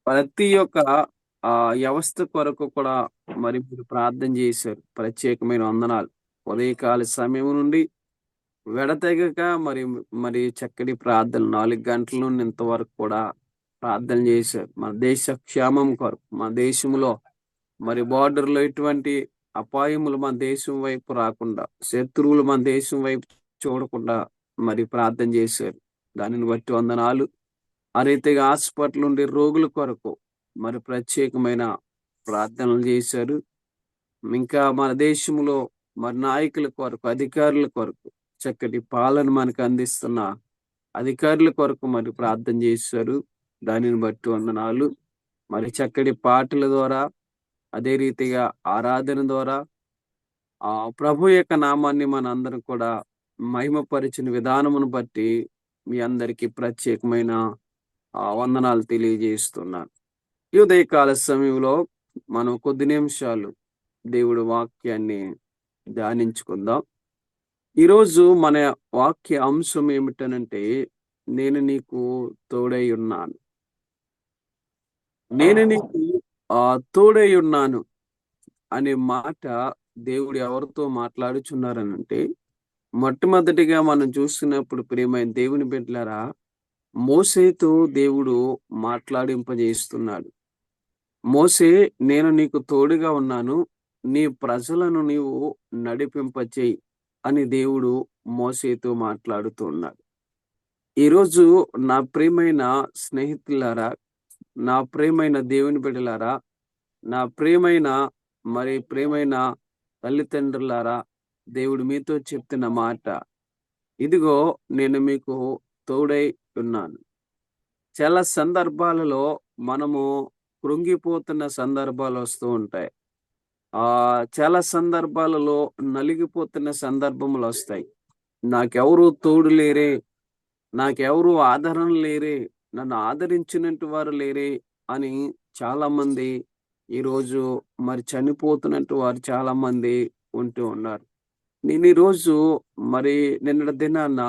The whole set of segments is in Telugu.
ప్రతి ఒక్క వ్యవస్థ కొరకు కూడా మరి మీరు ప్రార్థన చేశారు. ప్రత్యేకమైన వందనాలు. ఉదయకాల సమయం నుండి వెడతెగక మరి మరి చక్కటి ప్రార్థనలు 4 గంటల నుండి ఇంతవరకు కూడా ప్రార్థన చేశారు. మన దేశ క్షేమం కొరకు, మన దేశంలో మరి బోర్డర్‌లో ఎటువంటి అపాయములు మన దేశం వైపు రాకుండా, శత్రువులు మన దేశం వైపు చూడకుండా మరి ప్రార్థన చేశారు. దానిని బట్టి వందనాలు. ఆ రీతిగా హాస్పిటల్ నుండి రోగుల కొరకు మరి ప్రత్యేకమైన ప్రార్థనలు చేశారు. ఇంకా మన దేశంలో మరి నాయకుల కొరకు, అధికారుల కొరకు చక్కటి పాలన మనకు అందిస్తున్న అధికారుల కొరకు మరి ప్రార్థన చేశారు. దానిని బట్టి వందనాలు. మరి చక్కటి పాటల ద్వారా, అదే రీతిగా ఆరాధన ద్వారా ప్రభు యొక్క నామాన్ని మనందరం కూడా మహిమపరిచిన విధానమును బట్టి మీ అందరికీ ప్రత్యేకమైన వందనాలు తెలియజేస్తున్నాను. ఈ ఉదయకాల సమయంలో మనం కొద్ది నిమిషాలు దేవుడి వాక్యాన్ని ధ్యానించుకుందాం. ఈరోజు మన వాక్య అంశం ఏమిటనంటే, నేను నీకు తోడై ఉన్నాను. నేను నీకు తోడై ఉన్నాను అనే మాట దేవుడు ఎవరితో మాట్లాడుచున్నారనంటే, మొట్టమొదటిగా మనం చూస్తున్నప్పుడు ప్రియమైన దేవుని బిడ్డలారా, మోషేతో దేవుడు మాట్లాడింపజేస్తున్నాడు. మోషే, నేను నీకు తోడుగా ఉన్నాను, నీ ప్రజలను నీవు నడిపింపచేయి అని దేవుడు మోషేతో మాట్లాడుతూ ఉన్నాడు. ఈరోజు నా ప్రియమైన స్నేహితులారా, నా ప్రియమైన దేవుని బిడ్డలారా, నా ప్రియమైన తల్లిదండ్రులారా, దేవుడు మీతో చెప్తున్న మాట, ఇదిగో నేను మీకు తోడై ఉన్నాను. చాలా సందర్భాలలో మనము కృంగిపోతున్న సందర్భాలు వస్తూ ఉంటాయి. చాలా సందర్భాలలో నలిగిపోతున్న సందర్భములు వస్తాయి. నాకెవరు తోడు లేరే, నాకెవరు ఆదరణ లేరే, నన్ను ఆదరించినట్టు వారు లేరే అని చాలా మంది ఈరోజు మరి చనిపోతున్నట్టు వారు చాలా మంది ఉంటూ ఉన్నారు. నేను ఈరోజు మరి నిన్నటి దినాన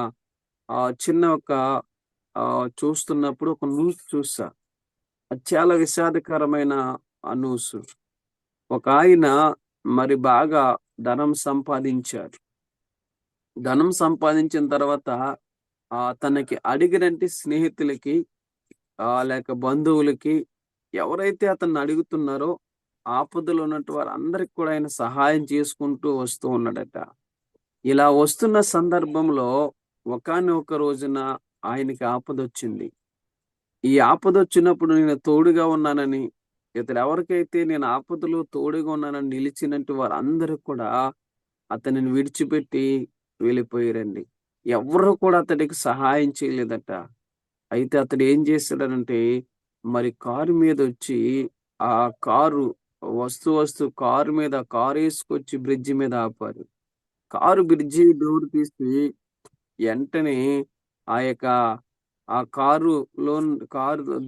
చిన్న ఒక చూస్తున్నప్పుడు ఒక న్యూస్ చూసా. అది చాలా విషాదకరమైన న్యూస్. ఒక ఆయన మరి బాగా ధనం సంపాదించారు. ధనం సంపాదించిన తర్వాత తనకి అడిగినంటి స్నేహితులకి లేక బంధువులకి ఎవరైతే అతన్ని అడుగుతున్నారో ఆపదలో ఉన్నట్టు వారందరికి కూడా ఆయన సహాయం చేసుకుంటూ వస్తూ ఉన్నాడట. ఇలా వస్తున్న సందర్భంలో ఒకానొక రోజున ఆయనకి ఆపదొచ్చింది. ఈ ఆపదొచ్చినప్పుడు నేను తోడుగా ఉన్నానని, ఇతడు ఎవరికైతే నేను ఆపదలో తోడుగా ఉన్నానని నిలిచినట్టు వారందరూ కూడా అతనిని విడిచిపెట్టి వెళ్ళిపోయారండి. ఎవ్వరు కూడా అతడికి సహాయం చేయలేదట. అయితే అతడు ఏం చేశాడనంటే, మరి కారు మీదొచ్చి ఆ కారు వస్తూ కారు మీద కారేసుకొచ్చి బ్రిడ్జి మీద ఆపారు. కారు బ్రిడ్జి డోర్ తీసి ఎంటనే ఆ యొక్క కారు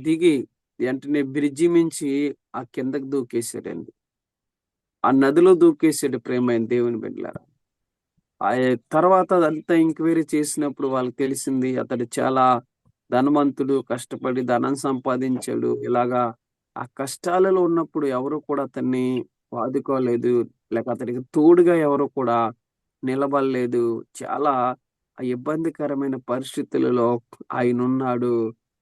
దిగి వెంటనే బ్రిడ్జి మించి కిందకి దూకేసాడండి. ఆ నదిలో దూకేసాడు ప్రియమైన దేవుని బిడ్డలారా. తర్వాత అదంతా ఎంక్వైరీ చేసినప్పుడు వాళ్ళకి తెలిసింది అతడు చాలా ధనవంతుడు, కష్టపడి ధనం సంపాదించాడు. ఇలాగా ఆ కష్టాలలో ఉన్నప్పుడు ఎవరు కూడా అతన్ని ఆదుకోలేదు. లేక అతనికి తోడుగా ఎవరు కూడా నిలబడలేదు. చాలా ఇబ్బందికరమైన పరిస్థితులలో ఆయనున్నాడు.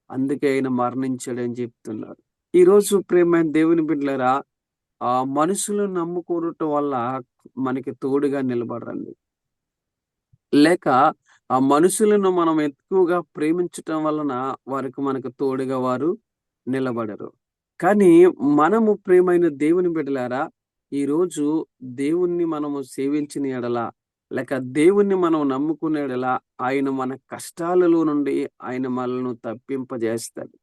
అందుకే ఆయన మరణించాడని చెప్తున్నారు. ఈరోజు ప్రియమైన దేవుని బిడ్డలారా, మనుషులను నమ్ముకోవటం వల్ల మనకి తోడుగా నిలబడరండి. లేక ఆ మనుషులను మనం ఎక్కువగా ప్రేమించటం వలన వారికి మనకు తోడుగా వారు నిలబడరు. కానీ మనము ప్రియమైన దేవుని బిడ్డలారా, ఈరోజు దేవుణ్ణి మనము సేవించిన యెడల, లేక దేవుణ్ణి మనం నమ్ముకునే యెడల, ఆయన మన కష్టాలలో నుండి ఆయన మనలను తప్పింపజేస్తాడు.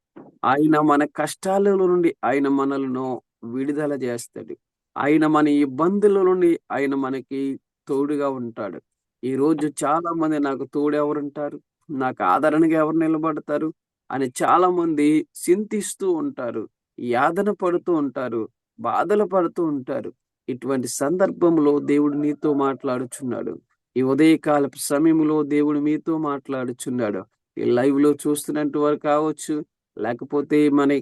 ఆయన మన కష్టాలలో నుండి ఆయన మనలను విడుదల చేస్తాడు. ఆయన మన ఇబ్బందుల నుండి ఆయన మనకి తోడుగా ఉంటాడు. ఈరోజు చాలా మంది నాకు తోడెవరుంటారు? నాకు ఆదరణగా ఎవరు నిలబడతారు? అని చాలా మంది చింతిస్తూ ఉంటారు. యాతన పడుతూ ఉంటారు. బాధలు పడుతూ ఉంటారు. ఇటువంటి సందర్భంలో దేవుడు నీతో మాట్లాడుచున్నాడు. ఈ ఉదయకాలపు సమయంలో దేవుడు మీతో మాట్లాడుచున్నాడు. ఈ లైవ్ లో చూస్తున్నట్టు వారు కావచ్చు, లేకపోతే మన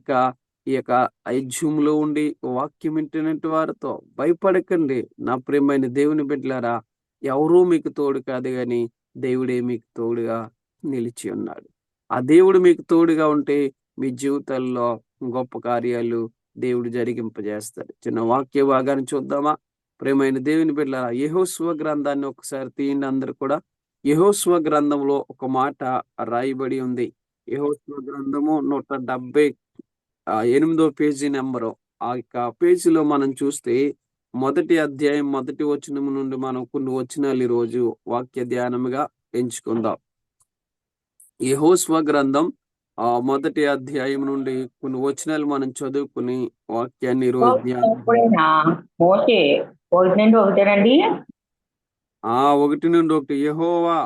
ఈ యొక్క జూమ్ లో ఉండి వాక్యం వింటున్నట్టు వారితో భయపడకండి. నా ప్రియమైన దేవుని బిడ్డలారా, ఎవరూ మీకు తోడు కాదు గాని దేవుడే మీకు తోడుగా నిలిచి ఉన్నాడు. ఆ దేవుడు మీకు తోడుగా ఉంటే మీ జీవితాల్లో గొప్ప కార్యాలు దేవుడు జరిగింపజేస్తాడు. చిన్న వాక్య భాగాన్ని చూద్దామా? ప్రియమైన దేవుని బిడ్డలారా, యెహోషువ గ్రంథాన్ని ఒకసారి తీయండి అందరూ కూడా. యెహోషువ గ్రంథంలో ఒక మాట రాయబడి ఉంది. యెహోషువ గ్రంథము 178 పేజీ నెంబరు. ఆ యొక్క పేజీలో మనం చూస్తే మొదటి అధ్యాయం మొదటి వచనం నుండి మనం కొన్ని వచనాలు ఈ రోజు వాక్య ధ్యానముగా ఎంచుకుందాం. యెహోషువ గ్రంథం మొదటి అధ్యాయం నుండి కొన్ని వచనాలు మనం చదువుకుని వాక్యాన్ని ఈ రోజు మోషే 1-1 ఒకటి నుండి ఒకటి. యెహోవా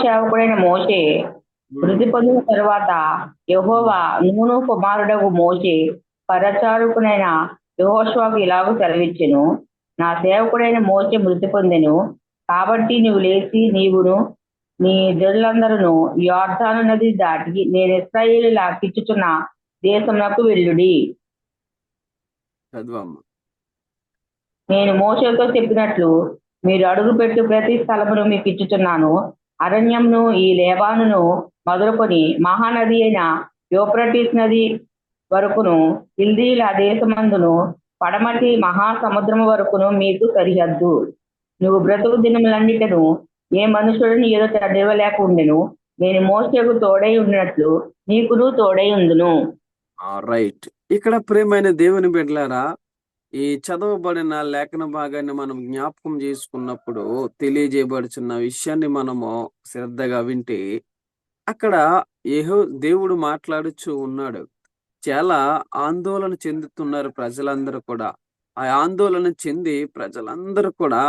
సేవకుడైన మోషే మృతి పొందిన తరువాత యెహోవా నూను కుమారుడగు మోషే పరచారకునైన యెహోషువకు ఇలాగూ సెలవిచ్చెను. నా సేవకుడైన మోషే మృతి పొందెను కాబట్టి నువ్వు లేచి నీవును నీ జనులందరూ యొర్దాను నది దాటి నేను ఇశ్రాయేలీయులకు ఇచ్చుచున్న దేశమునకు వెళ్ళుడి. నేను మోషేతో చెప్పినట్లు మీరు అడుగుపెట్టు ప్రతి స్థలమును మీకు ఇచ్చుచున్నాను. అరణ్యంను ఈ లేబానును మొదలుకొని మహానది అయిన యూఫ్రటీస్ నది వరకును ఇల్దీల దేశమందును పడమటి మహాసముద్రము వరకును మీకు సరిహద్దు. నువ్వు బ్రతుకు దినములన్నిటను ఏ మనుషుడిని ఎదుట నిలవలేక ఉండెను. నేను మోషేకు తోడై ఉన్నట్లు నీకును తోడై ఉందును. రైట్. ఇక్కడ ప్రియమైన దేవుని బిడ్డలారా, ఈ చదవబడిన లేఖన భాగాన్ని మనం జ్ఞాపకం చేసుకున్నప్పుడు తెలియజేయబడుచున్న విషయాన్ని మనము శ్రద్ధగా వింటే అక్కడ దేవుడు మాట్లాడుచూ ఉన్నాడు. చాలా ఆందోళన చెందుతున్నారు ప్రజలందరూ కూడా. ఆ ఆందోళన చెంది ప్రజలందరూ కూడా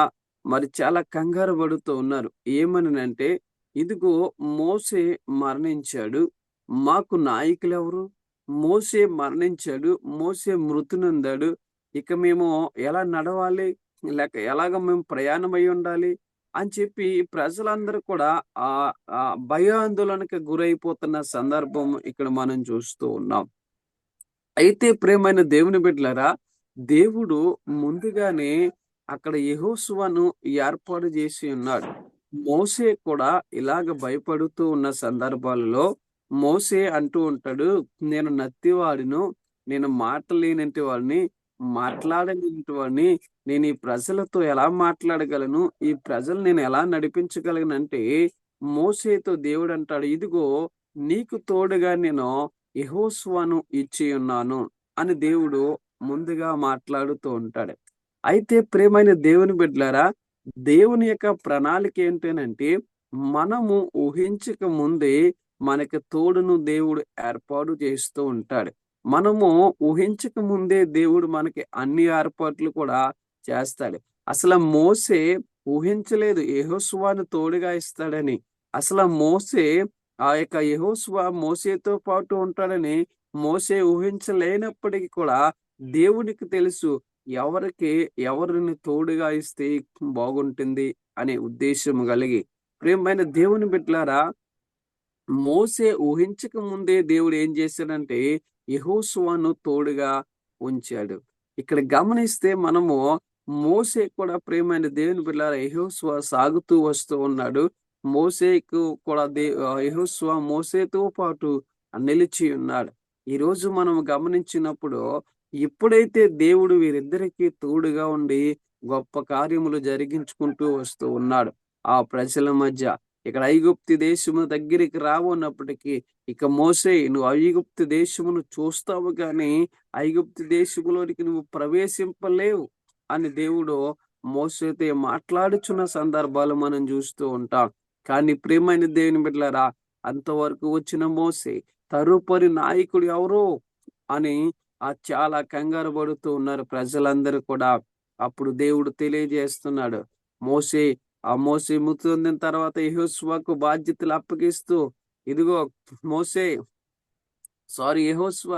మరి చాలా కంగారు పడుతూ ఉన్నారు. ఏమనంటే, ఇదిగో మోషే మరణించాడు, మాకు నాయకులు ఎవరు? మోషే మరణించాడు, మోషే మృతి నొందాడు, ఇక మేము ఎలా నడవాలి, లేక ఎలాగ మేము ప్రయాణమై ఉండాలి అని చెప్పి ప్రజలందరూ కూడా ఆ భయాందోళనకి గురైపోతున్న సందర్భం ఇక్కడ మనం చూస్తూ ఉన్నాం. అయితే ప్రియమైన దేవుని బిడ్డలారా, దేవుడు ముందుగానే అక్కడ యెహోషువను ఏర్పాటు చేసి ఉన్నాడు. మోషే కూడా ఇలాగ భయపడుతూ ఉన్న సందర్భాలలో మోషే అంటూ ఉంటాడు, నేను నత్తివాడిను, నేను మాటలేనంటి వాడిని, మాట్లాడలేనటి వాడిని, నేను ఈ ప్రజలతో ఎలా మాట్లాడగలను, ఈ ప్రజలు నేను ఎలా నడిపించగలనంటే మోషేతో దేవుడు అంటాడు, ఇదిగో నీకు తోడుగా నేను యెహోషువను ఇచ్చి ఉన్నాను అని దేవుడు ముందుగా మాట్లాడుతూ ఉంటాడు. అయితే ప్రియమైన దేవుని బిడ్డలారా, దేవుని యొక్క ప్రణాళిక ఏంటంటే మనము ఊహించక ముందే మనకి తోడును దేవుడు ఏర్పాటు చేస్తూ ఉంటాడు. మనము ఊహించక ముందే దేవుడు మనకి అన్ని ఏర్పాట్లు కూడా చేస్తాడు. అసలు మోషే ఊహించలేదు యెహోషువను తోడుగా ఇస్తాడని. అసలు మోషే ఆ యొక్క యెహోషువ మోషేతో పాటు ఉంటాడని మోషే ఊహించలేనప్పటికీ కూడా దేవునికి తెలుసు ఎవరిని తోడుగా ఇస్తే బాగుంటుంది అనే ఉద్దేశం కలిగి. ప్రియమైన దేవుని బిడ్డలారా, మోషే ఊహించక ముందే దేవుడు ఏం చేశాడంటే యెహోషువను తోడుగా ఉంచాడు. ఇక్కడ గమనిస్తే మనము మోషే కూడా ప్రియమైన దేవుని బిడ్డలారా, యెహోషువ సాగుతూ వస్తూ ఉన్నాడు. మోషేకు కూడా యెహోషువ మోషేతో పాటు నిలిచి ఉన్నాడు. ఈరోజు మనం గమనించినప్పుడు ఎప్పుడైతే దేవుడు వీరిద్దరికీ తోడుగా ఉండి గొప్ప కార్యములు జరిగించుకుంటూ వస్తూ ఉన్నాడు ఆ ప్రజల మధ్య, ఇక్కడ ఐగుప్తు దేశము దగ్గరికి రావన్నప్పటికీ ఇక మోషే నువ్వు ఐగుప్తు దేశమును చూస్తావు కానీ ఐగుప్తు దేశములోనికి నువ్వు ప్రవేశింపలేవు అని దేవుడు మోషేతో మాట్లాడుచున్న సందర్భాలు మనం చూస్తూ ఉంటాం. కానీ ప్రియమైన దేవుని బిడ్డలారా, అంతవరకు వచ్చిన మోషే తరుపరి నాయకుడు ఎవరు అని చాలా కంగారు పడుతూ ఉన్నారు ప్రజలందరూ కూడా. అప్పుడు దేవుడు తెలియజేస్తున్నాడు, మోషే మృతి పొందిన తర్వాత యెహోషువకు బాధ్యతలు అప్పగిస్తూ, ఇదిగో యెహోషువ,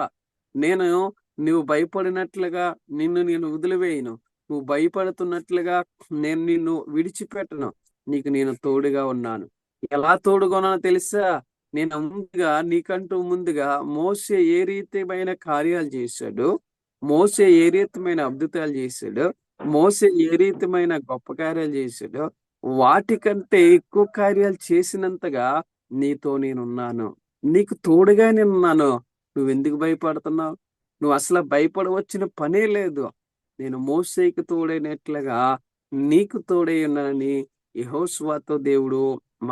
నువ్వు భయపడినట్లుగా నేను వదిలివేయను, నువ్వు భయపడుతున్నట్లుగా నేను నిన్ను విడిచిపెట్టను, నీకు నేను తోడుగా ఉన్నాను. ఎలా తోడుగొన్నానో తెలుసా? నేను నీకంటూ ముందుగా మోసే ఏ రీతిమైన కార్యాలు చేశాడు, మోసే ఏ రీతిమైన అద్భుతాలు చేశాడు, మోసే ఏ రీతిమైన గొప్ప కార్యాలు చేశాడో వాటికంటే ఎక్కువ కార్యాలు చేసినంతగా నీతో నేనున్నాను. నీకు తోడుగా నేనున్నాను. నువ్వెందుకు భయపడుతున్నావు? నువ్వు అసలు భయపడవలసిన పనే లేదు. నేను మోసేకి తోడైనట్లుగా నీకు తోడై ఉన్నానని యెహోషువతో దేవుడు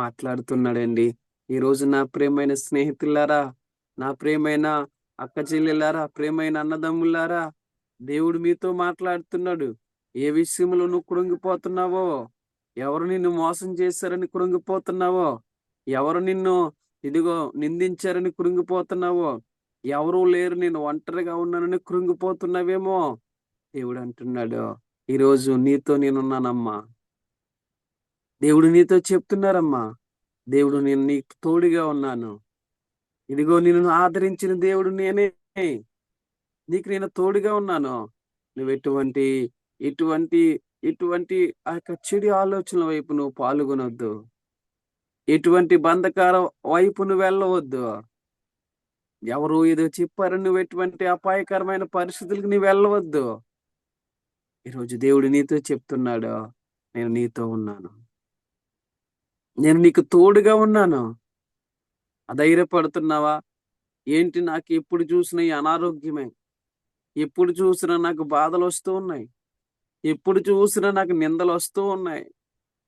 మాట్లాడుతున్నాడండి. ఈ రోజు నా ప్రియమైన స్నేహితులారా, నా ప్రియమైన అక్క చెల్లెలారా, ప్రియమైన అన్నదమ్ములారా, దేవుడు మీతో మాట్లాడుతున్నాడు. ఏ విషయంలో నువ్వు కృంగిపోతున్నావో, ఎవరు నిన్ను మోసం చేశారని కృంగిపోతున్నావో, ఎవరు నిన్ను ఇదిగో నిందించారని కృంగిపోతున్నావో, ఎవరూ లేరు నేను ఒంటరిగా ఉన్నానని కృంగిపోతున్నావేమో, దేవుడు అంటున్నాడు, ఈరోజు నీతో నేనున్నానమ్మా. దేవుడు నీతో చెప్తున్నారమ్మా. దేవుడు నేను నీకు తోడుగా ఉన్నాను. ఇదిగో నిన్ను ఆదరించిన దేవుడు నేనే. నీకు నేను తోడుగా ఉన్నాను. నువ్వు ఎటువంటి ఇటువంటి ఇటువంటి ఆ యొక్క చెడు ఆలోచనల వైపు నువ్వు పాల్గొనొద్దు. ఎటువంటి బంధకార వైపు నువ్వు వెళ్ళవద్దు. ఎవరు ఏదో చెప్పారని నువ్వు ఎటువంటి అపాయకరమైన పరిస్థితులకు నువ్వు వెళ్ళవద్దు. ఈరోజు దేవుడు నీతో చెప్తున్నాడు, నేను నీతో ఉన్నాను. నేను నీకు తోడుగా ఉన్నాను. అధైర్యపడుతున్నావా? ఏంటి నాకు ఎప్పుడు చూసినా ఈ అనారోగ్యమే, ఎప్పుడు చూసినా నాకు బాధలు వస్తూ ఉన్నాయి, ఎప్పుడు చూసినా నాకు నిందలు వస్తూ ఉన్నాయి,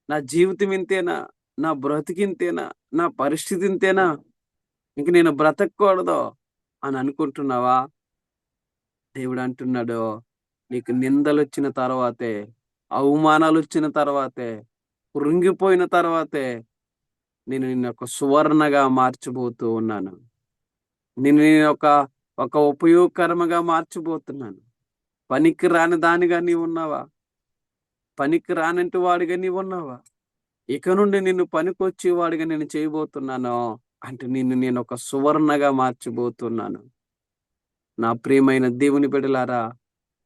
నా జీవితం ఇంతేనా, నా బ్రతికింతేనా, నా పరిస్థితి ఇంతేనా, ఇంక నేను బ్రతకూడదు అని అనుకుంటున్నావా? దేవుడు అంటున్నాడు, నీకు నిందలు వచ్చిన తర్వాతే, అవమానాలు వచ్చిన తర్వాతే, కృంగిపోయిన తర్వాతే నేను నిన్ను ఒక సువర్ణగా మార్చబోతూ ఉన్నాను. నేను ఒక ఉపయోగకరముగా మార్చబోతున్నాను. పనికి రాని దానిగా నీవు ఉన్నావా? పనికి రానంటి వాడిగా నీవు ఉన్నావా? ఇక నుండి నిన్ను పనికొచ్చే వాడిగా నేను చేయబోతున్నాను. అంటే నేను ఒక సువర్ణగా మార్చబోతున్నాను. నా ప్రియమైన దేవుని బిడ్డలారా,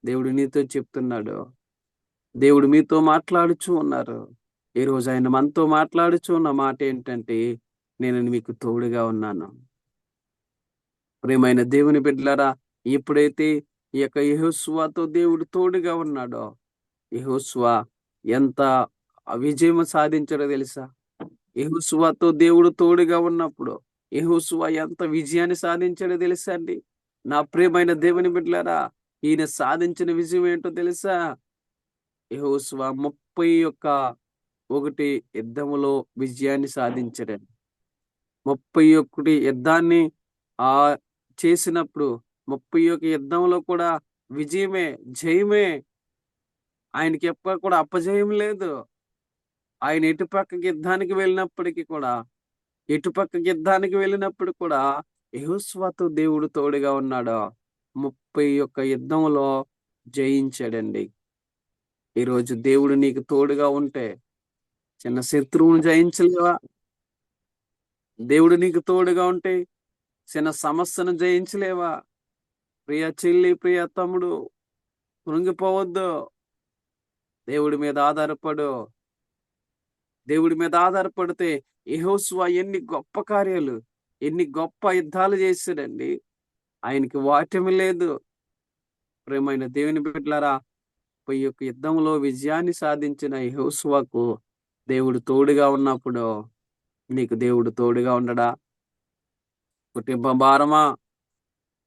దేవుడు నీతో చెప్తున్నాడు. దేవుడు మీతో మాట్లాడుచూ ఉన్నారు. ఈ రోజు ఆయన మనతో మాట్లాడుచూ ఉన్న మాట ఏంటంటే, నేను మీకు తోడుగా ఉన్నాను. ప్రియమైన దేవుని బిడ్డలారా, ఎప్పుడైతే ఈ యొక్క యెహోషువతో దేవుడు తోడుగా ఉన్నాడో, యెహోషువ ఎంత విజయం సాధించాడో తెలుసా? యెహోషువతో దేవుడు తోడుగా ఉన్నప్పుడు యెహోషువ ఎంత విజయాన్ని సాధించాడో తెలుసా అండి? నా ప్రియమైన దేవుని బిడ్డలారా, ఈయన సాధించిన విజయం ఏంటో తెలుసా? యెహోషువ 31 యుద్ధములో విజయాన్ని సాధించాడండి. 31 యుద్ధాన్ని ఆ చేసినప్పుడు 31 యుద్ధంలో కూడా విజయమే, జయమే. ఆయనకి ఎప్పుడు కూడా అపజయం లేదు. ఆయన ఎటుపక్కకి యుద్ధానికి వెళ్ళినప్పుడు కూడా యెహోషువతో దేవుడు తోడుగా ఉన్నాడు. 31 యుద్ధంలో జయించాడండి. ఈరోజు దేవుడు నీకు తోడుగా ఉంటే చిన్న శత్రువును జయించలేవా? దేవుడు నీకు తోడుగా ఉంటే చిన్న సమస్యను జయించలేవా? ప్రియ చెల్లి, ప్రియ తమ్ముడు, కృంగిపోవద్దు. దేవుడి మీద ఆధారపడు. దేవుడి మీద ఆధారపడితే యెహోషువ ఎన్ని గొప్ప కార్యాలు, ఎన్ని గొప్ప యుద్ధాలు చేశాడండి. ఆయనకి ఓటమి లేదు. ప్రియమైన దేవుని బిడ్డలారా, ఈ యొక్క యుద్ధంలో విజయాన్ని సాధించిన యెహోషువకు దేవుడు తోడుగా ఉన్నప్పుడు నీకు దేవుడు తోడుగా ఉండడా? కుటుంబ భారమా?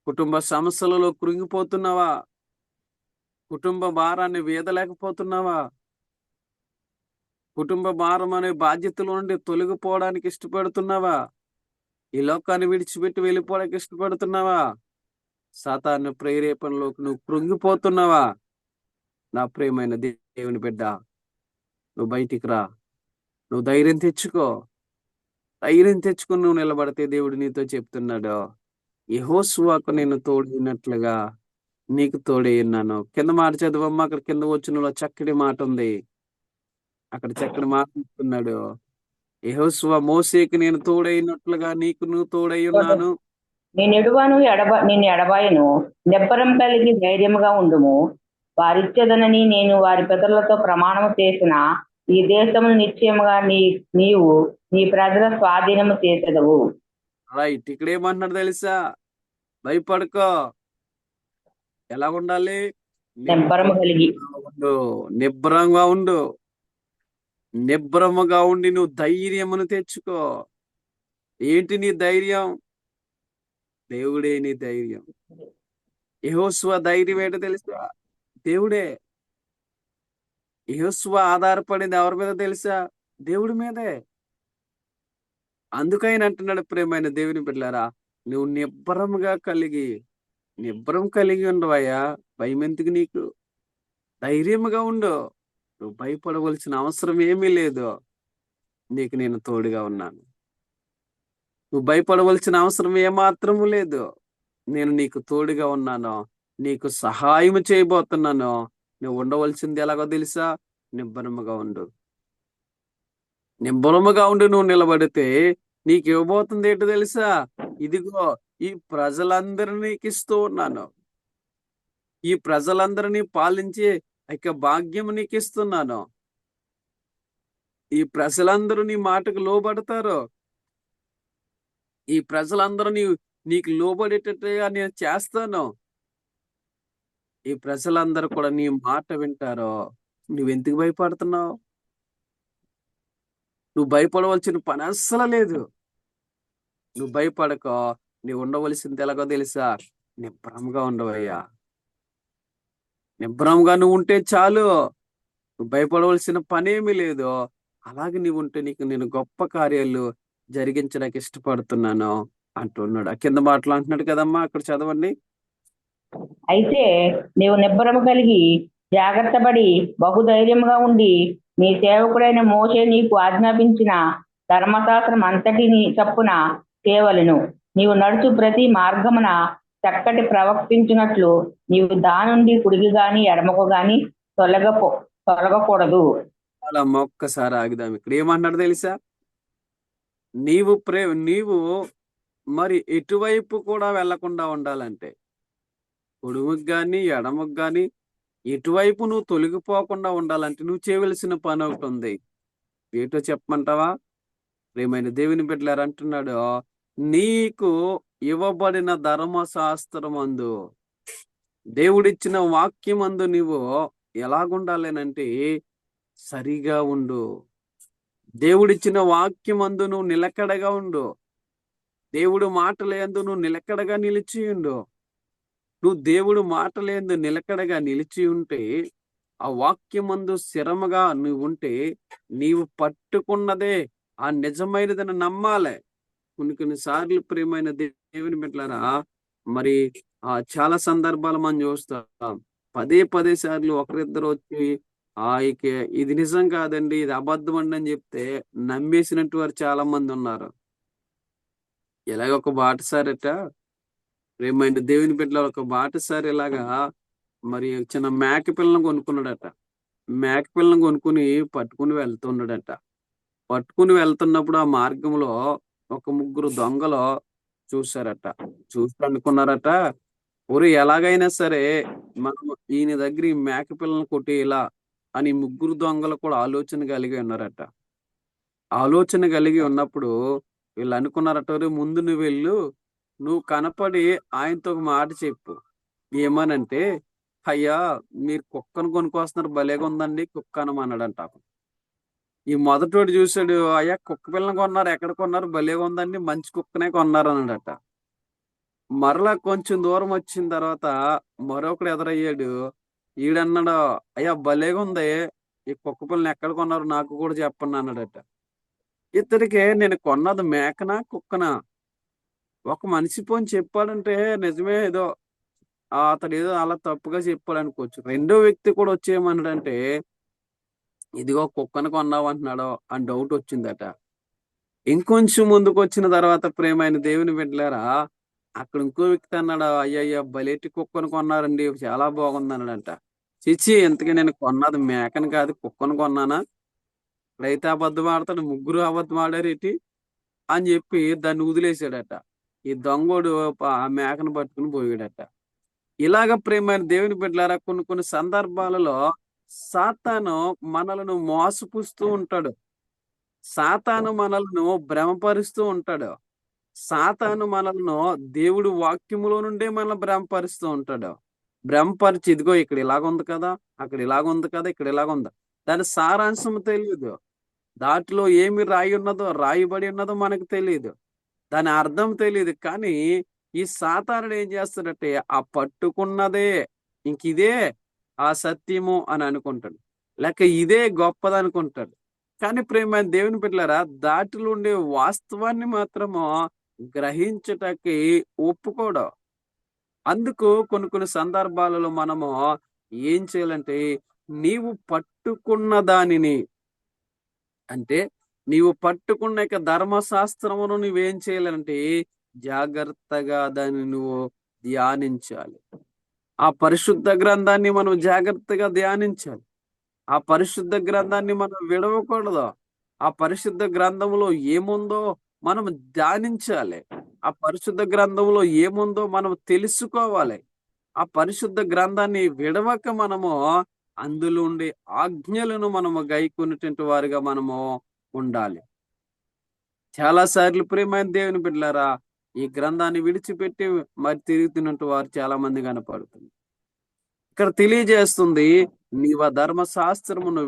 కుటుంబ సమస్యలలో కృంగిపోతున్నావా? కుటుంబ భారాన్ని వీదలేకపోతున్నావా? కుటుంబ భారం అనే బాధ్యతల నుండి తొలగిపోవడానికి ఇష్టపడుతున్నావా? ఈ లోకాన్ని విడిచిపెట్టి వెళ్ళిపోవడానికి ఇష్టపడుతున్నావా? సాతాను ప్రేరేపణలోకి నువ్వు కృంగిపోతున్నావా? నా ప్రియమైన దేవుని బిడ్డ, నువ్వు బయటికి రా. నువ్వు ధైర్యం తెచ్చుకో. ధైర్యం తెచ్చుకొని నువ్వు నిలబడితే దేవుడు నీతో చెప్తున్నాడు, యెహోషువకు నేను తోడైనట్లుగా నీకు తోడై ఉన్నాను. కింద మాట చదువమ్మా. అక్కడ కింద వచనంలో చక్కటి మాట ఉంది. అక్కడ చక్కటి మాట చెప్తున్నాడు. యెహోషువ మోషేకి నేను తోడైనట్లుగా నీకు నువ్వు తోడై ఉన్నాను. నిన్ను ఎడబాయను. నిబ్బరం కలిగి ధైర్యముగా ఉండుము. వారిచ్చేదనని నేను వారి పితరులతో ప్రమాణము చేసిన ఈ దేశమును నిశ్చయముగా నీవు నీ ప్రజల స్వాధీనము చేసెదవు. రైట్. ఇక్కడ ఏమంటున్నాడు తెలుసా? భయపడుకో. ఎలా ఉండాలి? నిబ్బరము కలిగి. ఉండు. నిబ్బరంగా ఉండు. నిబ్బరముగా ఉండి నువ్వు ధైర్యమును తెచ్చుకో. ఏంటి నీ ధైర్యం? దేవుడే నీ ధైర్యం. యెహోషువ ధైర్యం ఏంటో తెలుసా? దేవుడే. యెహోషువ ఆధారపడింది ఎవరి మీద తెలుసా? దేవుడి మీదే. అందుకైన అంటున్నాడు, ప్రియమైన దేవుని బిడ్డలారా, నువ్వు నిబ్బరం కలిగి ఉండవయ్యా. భయం ఎందుకు నీకు? ధైర్యముగా ఉండు. నువ్వు భయపడవలసిన అవసరం ఏమీ లేదు. నీకు నేను తోడుగా ఉన్నాను. నువ్వు భయపడవలసిన అవసరం ఏమాత్రము లేదు. నేను నీకు తోడుగా ఉన్నాను. నీకు సహాయం చేయబోతున్నాను. నువ్వు ఉండవలసింది ఎలాగో తెలుసా? నిబ్బరముగా ఉండు. నిబ్బరముగా ఉండి నువ్వు నిలబడితే నీకు ఇవ్వబోతుంది ఏంటో తెలుసా? ఇదిగో ఈ ప్రజలందరినీ నీకు ఇస్తూ ఉన్నాను. ఈ ప్రజలందరినీ పాలించే భాగ్యం నీకు ఇస్తున్నాను. ఈ ప్రజలందరూ నీ మాటకు లోబడతారు. ఈ ప్రజలందరూ నీకు లోబడేటట్టుగా నేను చేస్తాను. ఈ ప్రజలందరూ కూడా నీ మాట వింటారు. నువ్వెందుకు భయపడుతున్నావు? నువ్వు భయపడవలసిన పని అస్సలు లేదు. నువ్వు భయపడకో. నువ్వు ఉండవలసింది ఎలాగో తెలుసా? నిబ్బరంగా ఉండవయ్యా. నిబ్బరంగా నువ్వు ఉంటే చాలు. నువ్వు భయపడవలసిన పనేమీ లేదు. అలాగే నీవు ఉంటే నీకు నేను గొప్ప కార్యాలు జరిగించడానికి ఇష్టపడుతున్నాను అంటున్నాడు. ఆ కింద మాటలు అంటున్నాడు కదమ్మా, అక్కడ చదవండి. అయితే నీవు నిబ్బరము కలిగి జాగ్రత్తపడి బహుధైర్యముగా ఉండి నీ సేవకుడైన మోషే నీకు ఆజ్ఞాపించిన ధర్మశాస్త్రం అంతటిని చప్పున చేయవలెను. నీవు నడుచు ప్రతి మార్గమున చక్కటి ప్రవర్తించినట్లు నీవు దానుండి కుడికి గాని ఎడమకు గాని తొలగకూడదు. అలా ఒక్కసారి ఆగుదాం. ఇక్కడ ఏమన్నాడు తెలుసా? నీవు మరి ఎటువైపు కూడా వెళ్లకుండా ఉండాలంటే, కుడిముకు గాని ఎడమకు గాని ఎటువైపు నువ్వు తొలగిపోకుండా ఉండాలంటే నువ్వు చేయవలసిన పని ఒకటి ఉంది. ఏటో చెప్పమంటావా? ప్రియమైన దేవుని బిడ్డలారా, అంటున్నాడు, నీకు ఇవ్వబడిన ధర్మశాస్త్రమందు, దేవుడిచ్చిన వాక్యమందు నీవు ఎలాగుండాలేనంటే సరిగా ఉండు. దేవుడిచ్చిన వాక్యమందు నువ్వు నిలకడగా ఉండు. దేవుడు మాటలందు నువ్వు నిలకడగా నిలిచి ఉండు. నువ్వు దేవుడు మాటలందు నిలకడగా నిలిచి ఉంటే, ఆ వాక్యమందు స్థిరముగా నువ్వు ఉంటే, నీవు పట్టుకున్నదే ఆ నిజమైనదని నమ్మాలి. కొన్ని సార్లు ప్రియమైన దేవుని బిడ్డలారా, మరి చాలా సందర్భాలు మనం చూస్తాం. పదే సార్లు ఒకరిద్దరు వచ్చి ఇక ఇది నిజం కాదండి, ఇది అబద్ధం అండి అని చెప్తే నమ్మేసినట్టు వారు చాలా మంది ఉన్నారు. ఇలాగ ఒక బాటసారట, ప్రియమైన దేవుని బిడ్డల ఒక బాటసారి ఇలాగా మరి చిన్న మేక పిల్లను కొనుక్కున్నాడట. మేక పిల్లను కొనుక్కుని పట్టుకుని వెళ్తున్నాడట. పట్టుకుని వెళ్తున్నప్పుడు ఆ మార్గంలో ఒక ముగ్గురు దొంగలు చూశారట. చూసి అనుకున్నారట, ఒరే ఎలాగైనా సరే మనం ఈయన దగ్గర ఈ మేక పిల్లని కొట్టేలా అని ముగ్గురు దొంగలు కూడా ఆలోచన కలిగి ఉన్నారట. ఆలోచన కలిగి ఉన్నప్పుడు వీళ్ళు అనుకున్నారట, ఒరే ముందు నువ్వు వెళ్ళు, నువ్వు కనపడి ఆయనతో ఒక మాట చెప్పు. ఏమనంటే, అయ్యా మీరు కుక్కను కొనుక్కొస్తున్నారు, భలేగా ఉందండి కుక్క అనమన్నాడంట. ఈ మొదటోడు చూశాడు, అయ్యా కుక్క పిల్లని కొన్నారు, ఎక్కడ కొన్నారు, భలేగా ఉందండి, మంచి కుక్కనే కొన్నారు అన్నాడట. మరలా కొంచెం దూరం వచ్చిన తర్వాత మరొకడు ఎదురయ్యాడు. ఈడన్నాడు, అయ్యా భలేగా ఉంది, ఈ కుక్క పిల్లని ఎక్కడ కొన్నారు నాకు కూడా చెప్పండి అన్నాడట. ఇతడికి నేను కొన్నది మేకనా కుక్కనా? ఒక మనిషి పోని చెప్పాడంటే నిజమే, ఏదో అతడు ఏదో అలా తప్పుగా చెప్పాడు అనుకోవచ్చు. రెండో వ్యక్తి కూడా వచ్చేయమన్నాడంటే, ఇదిగో కుక్కను కొన్నావు అంటున్నాడు అని డౌట్ వచ్చిందట. ఇంకొంచెం ముందుకు వచ్చిన తర్వాత ప్రియమైన దేవుని బిడ్డలారా, అక్కడ ఇంకో వ్యక్తి అన్నాడు, అయ్యయ్యా భలేటి కుక్కను కొన్నారండి, చాలా బాగుంది అన్నాడంట. చిచ్చి ఇంతకీ నేను కొన్నది మేకను కాదు కుక్కను కొన్నానా? రైతు అబద్ధం ఆడతాడు, ముగ్గురు అబద్ధం ఆడారేటి అని చెప్పి దాన్ని వదిలేసాడట. ఈ దొంగోడు ఆ మేకను పట్టుకుని పోయాడట. ఇలాగ ప్రియమైన దేవుని బిడ్డలారా, కొన్ని సందర్భాలలో సాతాను మనలను మోసపుస్తూ ఉంటాడు. సాతాను మనలను భ్రమపరుస్తూ ఉంటాడు. సాతాను మనలను దేవుడు వాక్యములో నుండే మనల్ని భ్రమపరుస్తూ ఉంటాడు. భ్రమపరిచి ఇదిగో ఇక్కడ ఇలాగుంది కదా, అక్కడ ఇలాగుంది కదా, ఇక్కడ ఇలాగుంది. దాని సారాంశం తెలియదు. దాంట్లో ఏమి రాయబడి ఉన్నదో మనకు తెలియదు. దాని అర్థం తెలీదు. కానీ ఈ సాతానుడు ఏం చేస్తాడంటే ఆ పట్టుకున్నదే ఇదే ఆ సత్యము అని అనుకుంటాడు. లేక ఇదే గొప్పదనుకుంటాడు. కానీ ప్రియమైన దేవుని బిడ్డలారా, దాటిలో ఉండే వాస్తవాన్ని మాత్రము గ్రహించుటకి ఒప్పుకోడు. అందుకు కొన్ని కొన్ని సందర్భాలలో మనము ఏం చేయాలంటే, నీవు పట్టుకున్న దానిని, అంటే నీవు పట్టుకున్న యొక్క ధర్మశాస్త్రమును నువ్వేం చేయాలంటే జాగ్రత్తగా దాన్ని నువ్వు ధ్యానించాలి. ఆ పరిశుద్ధ గ్రంథాన్ని మనం జాగ్రత్తగా ధ్యానించాలి. ఆ పరిశుద్ధ గ్రంథాన్ని మనం విడవకూడదు. ఆ పరిశుద్ధ గ్రంథంలో ఏముందో మనం ధ్యానించాలి. ఆ పరిశుద్ధ గ్రంథంలో ఏముందో మనం తెలుసుకోవాలి. ఆ పరిశుద్ధ గ్రంథాన్ని విడవక మనము అందులో ఉండే ఆజ్ఞలను మనము గైకొనేటువంటి వారిగా మనము ఉండాలి. చాలా సార్లు ప్రియమైన దేవుని బిడ్డలారా, ఈ గ్రంథాన్ని విడిచిపెట్టి మరి తిరుగుతున్నట్టు వారు చాలా మంది కనపడుతుంది. ఇక్కడ తెలియజేస్తుంది, నీవు ఆ ధర్మశాస్త్రమును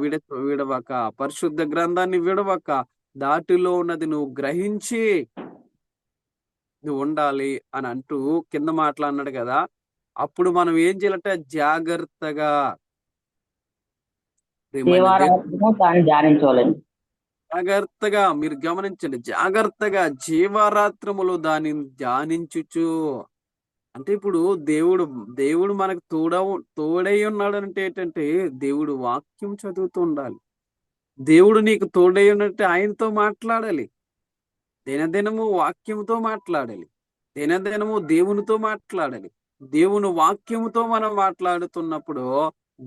విడవక, పరిశుద్ధ గ్రంథాన్ని విడవక, దాటిలో ఉన్నది నువ్వు గ్రహించి నువ్వు ఉండాలి అని అంటూ కింద మాట్లాడినాడు కదా. అప్పుడు మనం ఏం చేయాలంటే జాగ్రత్తగా, దేవారాత్రము దాన్ని ధ్యానించవాలని. జాగ్రత్తగా మీరు గమనించండి, జాగ్రత్తగా జీవారాత్రములు దానిని ధ్యానించుచు. అంటే ఇప్పుడు దేవుడు మనకు తోడై ఉన్నాడు అంటే ఏంటంటే, దేవుడు వాక్యం చదువుతూ ఉండాలి. దేవుడు నీకు తోడై ఉన్నట్టే ఆయనతో మాట్లాడాలి. దినదినము వాక్యముతో మాట్లాడాలి. దినదినము దేవునితో మాట్లాడాలి. దేవుని వాక్యముతో మనం మాట్లాడుతున్నప్పుడు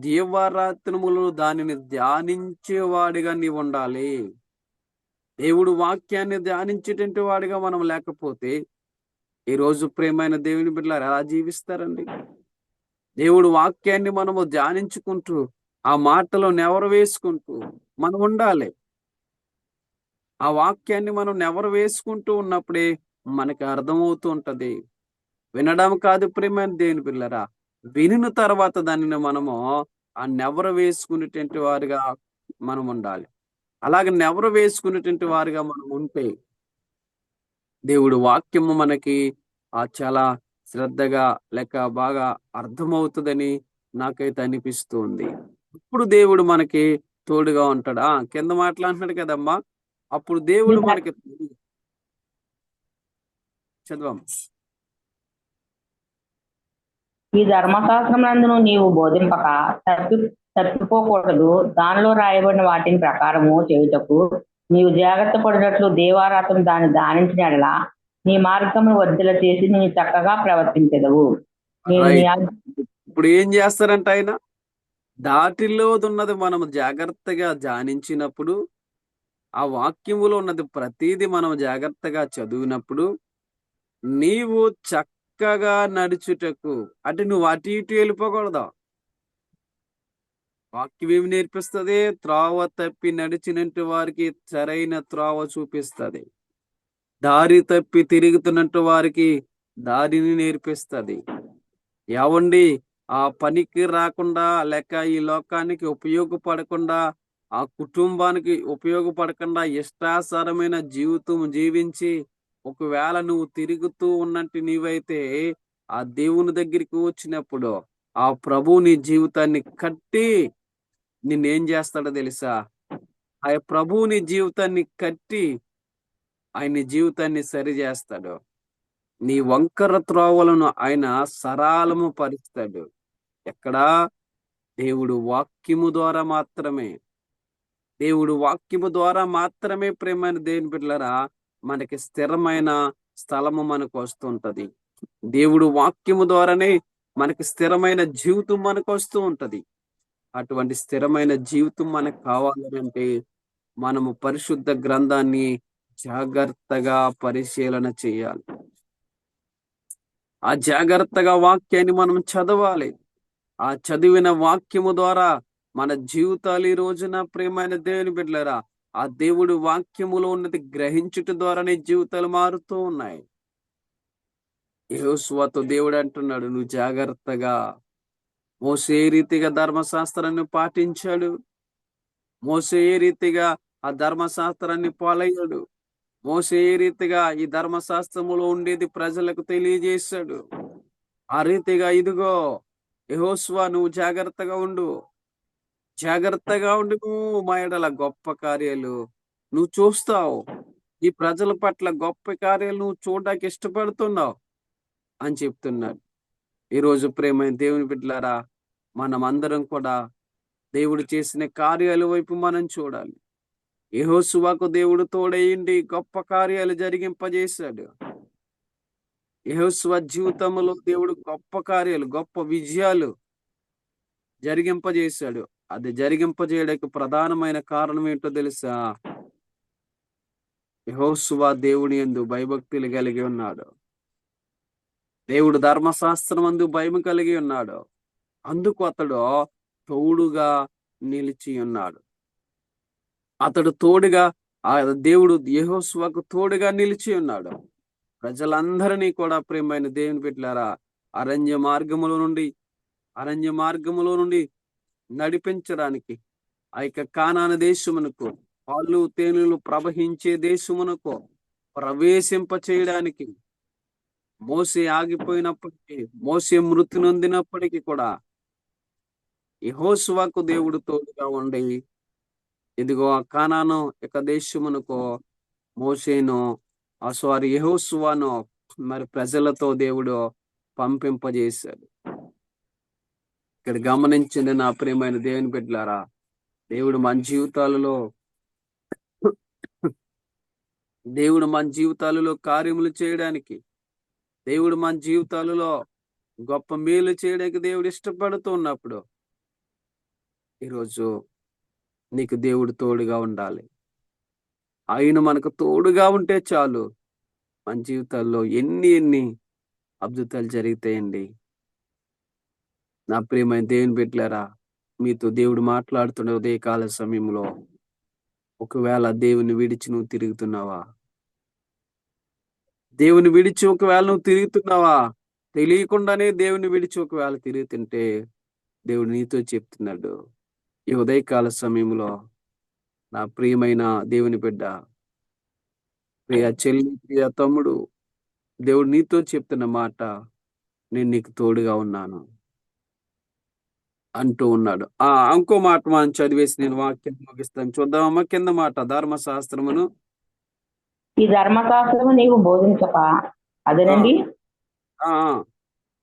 దీవారాత్రములు దానిని ధ్యానించేవాడిగా నీవు ఉండాలి. దేవుడు వాక్యాన్ని ధ్యానించేటువంటి వాడిగా మనం లేకపోతే ఈ రోజు ప్రియమైన దేవుని బిడ్డలారా ఎలా జీవిస్తారండి? దేవుడు వాక్యాన్ని మనము ధ్యానించుకుంటూ ఆ మాటలో నెవరు వేసుకుంటూ మనం ఉండాలి. ఆ వాక్యాన్ని మనం నెవరు వేసుకుంటూ ఉన్నప్పుడే మనకి అర్థమవుతూ ఉంటది. వినడం కాదు ప్రియమైన దేవుని బిడ్డలారా, వినిన తర్వాత దానిని మనము ఆ నెవరు వేసుకునేటువంటి వారిగా మనం ఉండాలి. అలాగే నెవరు వేసుకునేటువంటి వారిగా మనం ఉంటే దేవుడు వాక్యము మనకి చాలా శ్రద్ధగా లేక బాగా అర్థమవుతుందని నాకైతే అనిపిస్తుంది. ఇప్పుడు దేవుడు మనకి తోడుగా ఉంటాడు. కింద మాట్లాడుతున్నాడు కదమ్మా, అప్పుడు దేవుడు మనకి చదవం. ఈ ధర్మశాస్త్రమునందును నీవు బోధింపక తప్పిపోకూడదు. దానిలో రాయబడిన వాటిని ప్రకారము చేయుటకు నీవు జాగ్రత్త పడినట్లు దేవారాత్రం దాన్ని ధ్యానించినట్లా నీ మార్గమును వర్ధల చేసి నీ చక్కగా ప్రవర్తించదవు. ఇప్పుడు ఏం చేస్తారంట ఆయన? దాటిలో ఉన్నది మనం జాగ్రత్తగా ధ్యానించినప్పుడు, ఆ వాక్యములో ఉన్నది ప్రతిదీ మనం జాగ్రత్తగా చదివినప్పుడు, నీవు చక్కగా నడుచుటకు, అంటే నువ్వు అటు ఇటు వెళ్ళిపోకూడదు. వాక్యం ఏమి నేర్పిస్తుంది? త్రోవ తప్పి నడిచినట్టు వారికి సరైన త్రోవ చూపిస్తుంది. దారి తప్పి తిరుగుతున్నట్టు వారికి దారిని నేర్పిస్తుంది. ఏవండి, ఆ పనికి రాకుండా లేక ఈ లోకానికి ఉపయోగపడకుండా, ఆ కుటుంబానికి ఉపయోగపడకుండా ఇష్టాసారమైన జీవితం జీవించి ఒకవేళ నువ్వు తిరుగుతూ ఉన్నట్టు నీవైతే ఆ దేవుని దగ్గరికి వచ్చినప్పుడు ఆ ప్రభు నీ జీవితాన్ని కట్టి నిన్నేం చేస్తాడో తెలుసా? ఆ ప్రభు నీ జీవితాన్ని కట్టి ఆయన జీవితాన్ని సరి చేస్తాడు. నీ వంకర త్రోవలను ఆయన సరాలము పరుస్తాడు. ఎక్కడా? దేవుడు వాక్యము ద్వారా మాత్రమే. దేవుడు వాక్యము ద్వారా మాత్రమే ప్రేమైన దేవుని బిడ్డలారా మనకి స్థిరమైన స్థలము మనకు వస్తుంటది. దేవుడు వాక్యము ద్వారానే మనకి స్థిరమైన జీవితం మనకు వస్తూ ఉంటది. అటువంటి స్థిరమైన జీవితం మనకు కావాలంటే మనము పరిశుద్ధ గ్రంథాన్ని జాగ్రత్తగా పరిశీలన చేయాలి. ఆ జాగ్రత్తగా వాక్యాన్ని మనం చదవాలి. ఆ చదివిన వాక్యము ద్వారా మన జీవితాలు ఈ రోజున ప్రియమైన దేవుని బిడ్డలారా, ఆ దేవుడి వాక్యములో ఉన్నది గ్రహించుట ద్వారానే జీవితాలు మారుతూ ఉన్నాయి. యెహోషువతో దేవుడు అంటున్నాడు, నువ్వు జాగ్రత్తగా. మోషే ఏ రీతిగా ధర్మశాస్త్రాన్ని పాటించాడు, మోషే ఏ రీతిగా ఆ ధర్మశాస్త్రాన్ని పాలయ్యాడు, మోషే ఏ రీతిగా ఈ ధర్మశాస్త్రములో ఉండేది ప్రజలకు తెలియజేశాడు, ఆ రీతిగా ఇదిగో యెహోషువ నువ్వు జాగ్రత్తగా ఉండు. జాగ్రత్తగా ఉండి నువ్వు మా యెడల గొప్ప కార్యాలు నువ్వు చూస్తావు. ఈ ప్రజల పట్ల గొప్ప కార్యాలు నువ్వు చూడడానికి ఇష్టపడుతున్నావు అని చెప్తున్నాడు. ఈరోజు ప్రేమైన దేవుని బిడ్డలారా, మనమందరం కూడా దేవుడు చేసిన కార్యాల వైపు మనం చూడాలి. యెహోషువకు దేవుడు తోడయ్యుండి గొప్ప కార్యాలు జరిగింపజేశాడు. యెహోషువ జీవితంలో దేవుడు గొప్ప కార్యాలు, గొప్ప విజయాలు జరిగింపజేశాడు. అది జరిగింపజేయడానికి ప్రధానమైన కారణం ఏంటో తెలుసా? యెహోషువ దేవుని యందు భయభక్తులు కలిగి ఉన్నాడు. దేవుడు ధర్మశాస్త్రమందు భయం కలిగి ఉన్నాడు. అందుకు అతడు తోడుగా నిలిచి ఉన్నాడు. అతడు తోడుగా ఆ దేవుడు యెహోషువకు తోడుగా నిలిచి ఉన్నాడు. ప్రజలందరినీ కూడా ప్రియమైన దేవుని బిడ్డలారా, అరణ్య మార్గములో నుండి నడిపించడానికి, ఆ యొక్క కానాను దేశమునకు, పాలు తేనెలు ప్రవహించే దేశమునకు ప్రవేశింప చేయడానికి, మోషే ఆగిపోయినప్పటికీ, మోషే మృతి నొందినప్పటికీ కూడా యెహోషువకు దేవుడు తోడుగా ఉండి, ఇదిగో ఆ కానాను యొక్క దేశమునకు మోషేను యెహోషువను మరి ప్రజలతో దేవుడు పంపింపజేశాడు. ఇక్కడ గమనించండి నా ప్రియమైన దేవుని బిడ్డలారా, దేవుడు మన జీవితాలలో కార్యములు చేయడానికి, దేవుడు మన జీవితాలలో గొప్ప మేలు చేయడానికి దేవుడు ఇష్టపడుతున్నప్పుడు ఈరోజు నీకు దేవుడు తోడుగా ఉండాలి. ఆయన మనకు తోడుగా ఉంటే చాలు, మన జీవితాల్లో ఎన్ని అద్భుతాలు జరుగుతాయండి. నా ప్రియమైన దేవుని బిడ్డలారా, మీతో దేవుడు మాట్లాడుతున్న ఉదయకాల సమయంలో ఒకవేళ దేవుని విడిచి నువ్వు తిరుగుతున్నావా? దేవుని విడిచి ఒకవేళ నువ్వు తిరుగుతున్నావా? తెలియకుండానే దేవుని విడిచి ఒకవేళ తిరుగుతుంటే దేవుడు నీతో చెప్తున్నాడు, ఈ ఉదయకాల సమయంలో నా ప్రియమైన దేవుని బిడ్డ, ప్రియ చెల్లి, ప్రియ తమ్ముడు, దేవుడు నీతో చెప్తున్న మాట, నేను నీకు తోడుగా ఉన్నాను అంటూ ఉన్నాడు. ఇంకో మాట మనం చదివేసి నేను వాక్యం ముగిస్తాను. చూద్దామమ్మా కింద మాట, ధర్మశాస్త్రమును ఈ ధర్మశాస్త్రము నీవు బోధించక అదేనండి ఆ